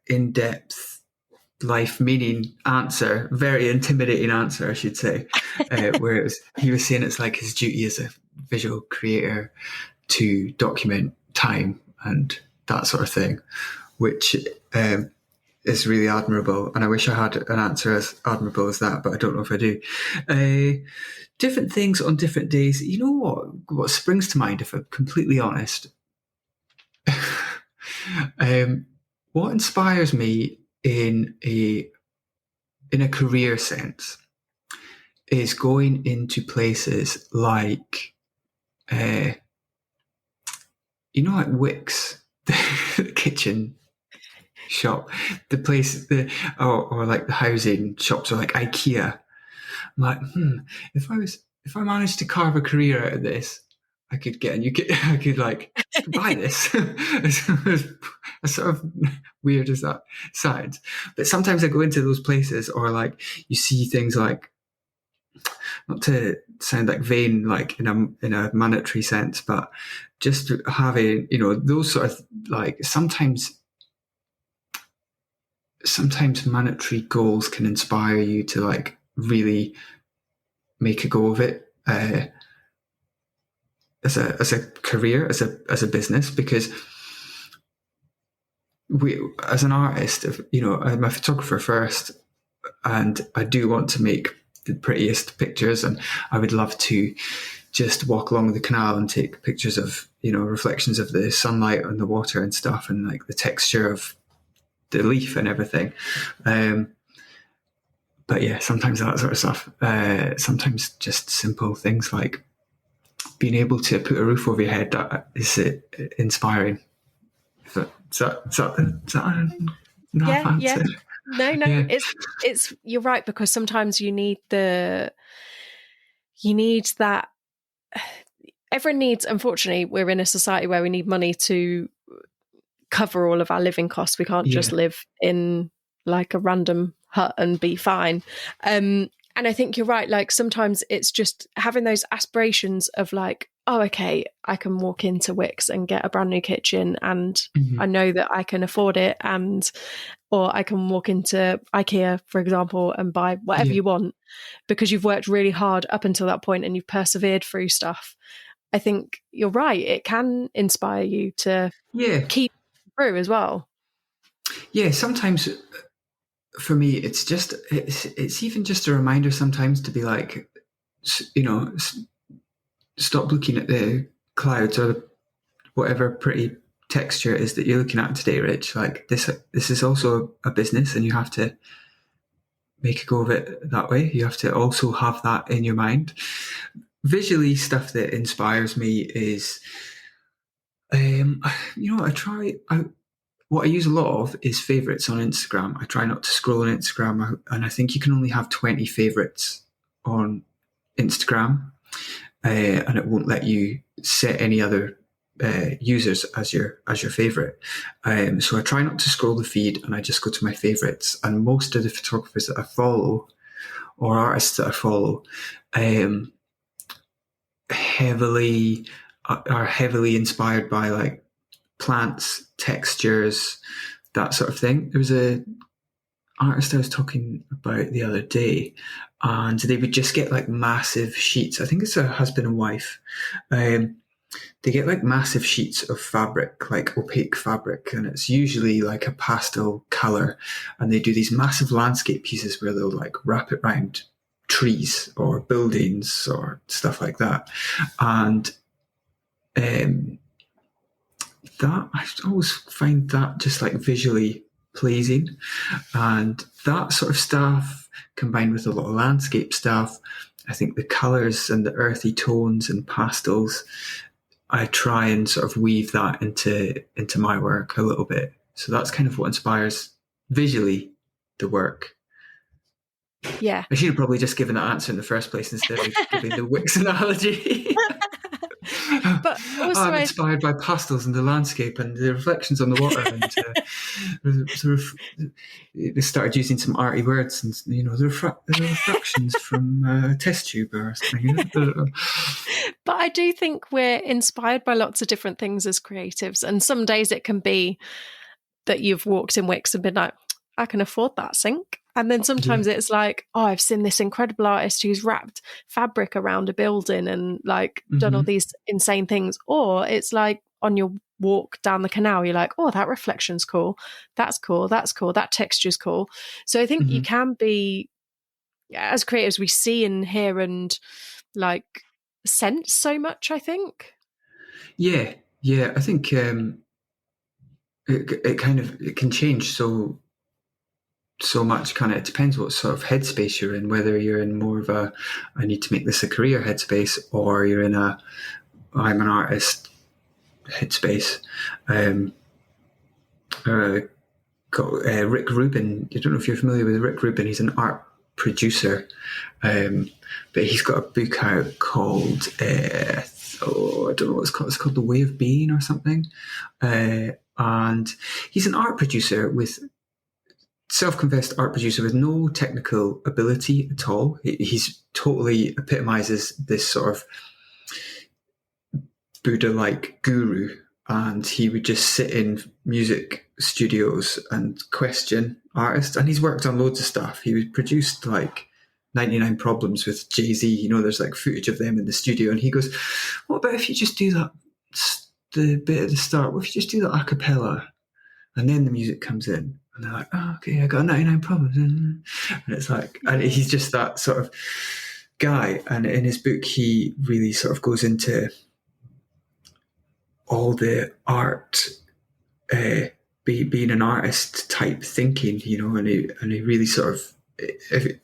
in-depth life meaning answer, very intimidating answer, I should say, where he was saying it's like his duty as a visual creator to document time and that sort of thing, which is really admirable. And I wish I had an answer as admirable as that, but I don't know if I do. Different things on different days. You know what springs to mind, if I'm completely honest? What inspires me in a career sense is going into places like, like Wix, the kitchen shop, the place, or like the housing shops, or like IKEA. I'm like, if I managed to carve a career out of this, I could get, and I could like buy this. As sort of weird as that sounds, but sometimes I go into those places, or like you see things like, not to sound like vain, like in a monetary sense, but just having, those sort of like sometimes monetary goals can inspire you to like really make a go of it. As a career, as a business, because as an artist, I'm a photographer first, and I do want to make the prettiest pictures, and I would love to just walk along the canal and take pictures of, reflections of the sunlight on the water and stuff, and like the texture of the leaf and everything. But yeah, sometimes that sort of stuff. Sometimes just simple things like being able to put a roof over your head, that is inspiring. Is that enough answer? Yeah. No, yeah. It's you're right, because sometimes you need that. Everyone needs, unfortunately, we're in a society where we need money to cover all of our living costs. We can't just live in like a random hut and be fine. And I think you're right. Like sometimes it's just having those aspirations of like, oh, okay, I can walk into Wix and get a brand new kitchen, and I know that I can afford it, or I can walk into IKEA, for example, and buy whatever you want, because you've worked really hard up until that point and you've persevered through stuff. I think you're right. It can inspire you to keep through as well. Yeah, sometimes for me, it's even just a reminder sometimes to be like, stop looking at the clouds or whatever pretty texture it is that you're looking at today, Rich. Like this is also a business, and you have to make a go of it that way. You have to also have that in your mind. Visually, stuff that inspires me is, what I use a lot of is favorites on Instagram. I try not to scroll on Instagram, and I think you can only have 20 favorites on Instagram, and it won't let you set any other users as your favorite. So I try not to scroll the feed, and I just go to my favorites. And most of the photographers that I follow, or artists that I follow, are heavily inspired by like plants, textures, that sort of thing. There was a artist I was talking about the other day, and they would just get like massive sheets. I think it's a husband and wife. They get like massive sheets of fabric, like opaque fabric, and it's usually like a pastel color. And they do these massive landscape pieces where they'll like wrap it around trees or buildings or stuff like that. And that, I always find that just like visually pleasing, and that sort of stuff combined with a lot of landscape stuff, I think the colours and the earthy tones and pastels, I try and sort of weave that into my work a little bit. So that's kind of what inspires visually the work. Yeah, I should have probably just given that answer in the first place instead of giving the Wix analogy. But also I'm inspired by pastels and the landscape and the reflections on the water, and sort of they started using some arty words, and the refractions from a test tube or something. But I do think we're inspired by lots of different things as creatives, and some days it can be that you've walked in Wix and been like, I can afford that sink. And then sometimes Yeah. it's like, oh, I've seen this incredible artist who's wrapped fabric around a building and like done all Hmm. these insane things. Or it's like on your walk down the canal, you're like, oh, that reflection's cool. That's cool. That's cool. That texture's cool. So I think you Hmm. can be, as creators, we see and hear and like sense so much, I think. Yeah. Yeah. I think it can change so much. Kind of, it depends what sort of headspace you're in. Whether you're in more of a I need to make this a career headspace, or you're in a I'm an artist headspace. Um, uh, got Rick Rubin. I don't know if you're familiar with Rick Rubin. He's an art producer, but he's got a book out called I don't know what it's called. It's called The Way of Being or something. And he's an art producer with self-confessed art producer with no technical ability at all. He's totally epitomizes this sort of Buddha-like guru, and he would just sit in music studios and question artists. And he's worked on loads of stuff. He produced like 99 Problems with Jay-Z. You know, there's like footage of them in the studio, and he goes, "What about if you just do that, the bit at the start? What if you just do that a cappella, and then the music comes in?" And they're like, "Oh, okay, I got 99 Problems," and it's like, and he's just that sort of guy. And in his book, he really sort of goes into all the art, being an artist type thinking, and he really sort of if,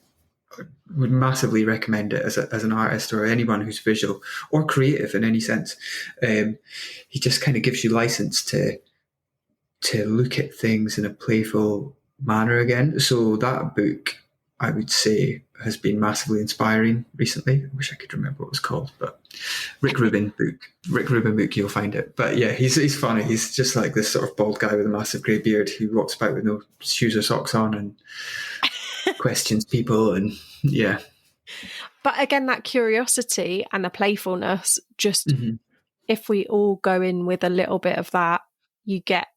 would massively recommend it as an artist or anyone who's visual or creative in any sense. He just kind of gives you license to look at things in a playful manner again. So that book, I would say, has been massively inspiring recently. I wish I could remember what it was called, but Rick Rubin book, you'll find it. But yeah, he's funny. He's just like this sort of bald guy with a massive grey beard who walks about with no shoes or socks on and questions people. And yeah. But again, that curiosity and the playfulness, just Mm-hmm. if we all go in with a little bit of that, you get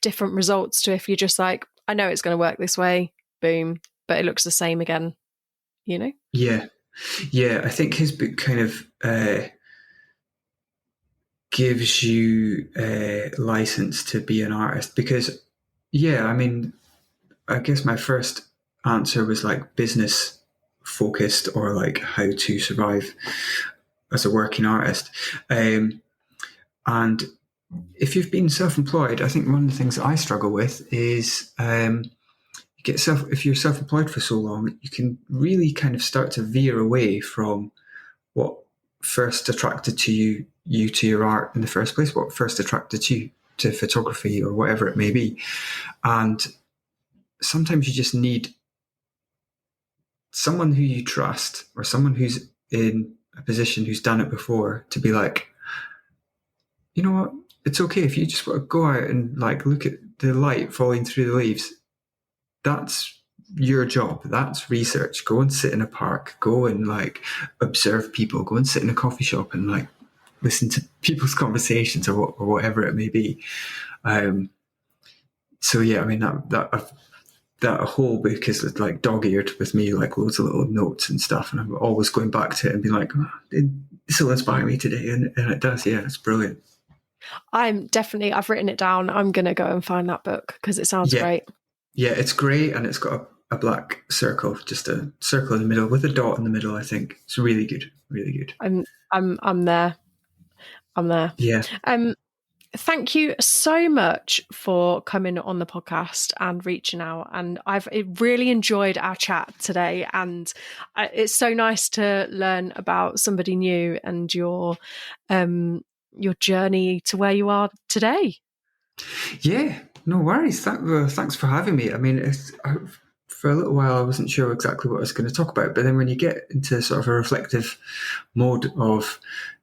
different results to if you're just like, I know it's going to work this way, boom, but it looks the same again, you know? Yeah. Yeah. I think his book kind of gives you license to be an artist because, yeah, I mean, I guess my first answer was like business focused or like how to survive as a working artist. And if you've been self-employed, I think one of the things that I struggle with is if you're self-employed for so long, you can really kind of start to veer away from what first attracted you to your art in the first place, what first attracted you to photography or whatever it may be. And sometimes you just need someone who you trust or someone who's in a position who's done it before to be like, you know what, it's okay if you just want to go out and like look at the light falling through the leaves. That's your job. That's research. Go and sit in a park. Go and like observe people. Go and sit in a coffee shop and like listen to people's conversations or whatever it may be. So yeah, I mean that whole book is like dog-eared with me, like loads of little notes and stuff, and I'm always going back to it and being like, oh, this will inspire me today, and it does. Yeah, it's brilliant. I've written it down. I'm going to go and find that book because it sounds Yeah, great. yeah, it's grey and it's got a black circle, just a circle in the middle with a dot in the middle. I think it's really good, really good. I'm there. I'm there. Yeah, Thank you so much for coming on the podcast and reaching out. And I've really enjoyed our chat today. And it's so nice to learn about somebody new and your journey to where you are today. yeah, no worries. Thanks for having me. I mean, for a little while I wasn't sure exactly what I was going to talk about, but then when you get into sort of a reflective mode of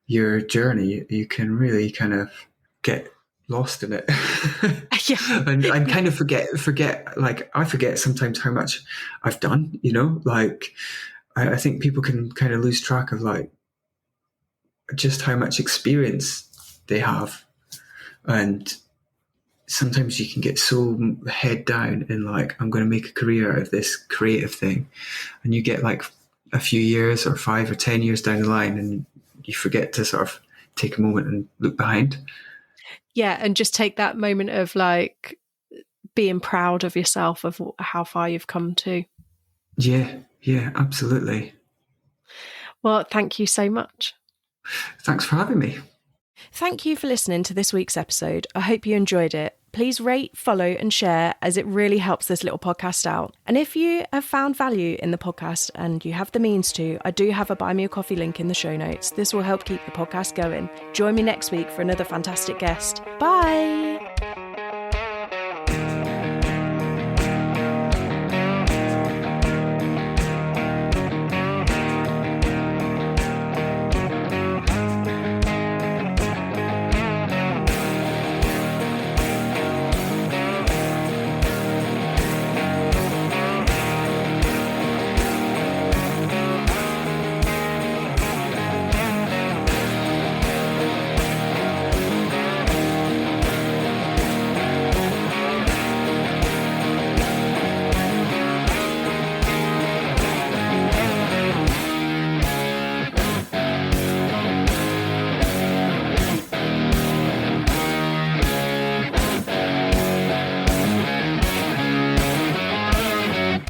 your journey, you can really kind of get lost in it. Yeah. and kind of forget like I forget sometimes how much I've done, like I think people can kind of lose track of like just how much experience they have. And sometimes you can get so head down in like, I'm going to make a career out of this creative thing. And you get like a few years or 5 or 10 years down the line and you forget to sort of take a moment and look behind. Yeah, and just take that moment of like being proud of yourself, of how far you've come to. Yeah, absolutely. Well, thank you so much. Thanks for having me. Thank you for listening to this week's episode. I hope you enjoyed it. Please rate, follow, and share, as it really helps this little podcast out. And if you have found value in the podcast and you have the means to, I do have a Buy Me a Coffee link in the show notes. This will help keep the podcast going. Join me next week for another fantastic guest. Bye!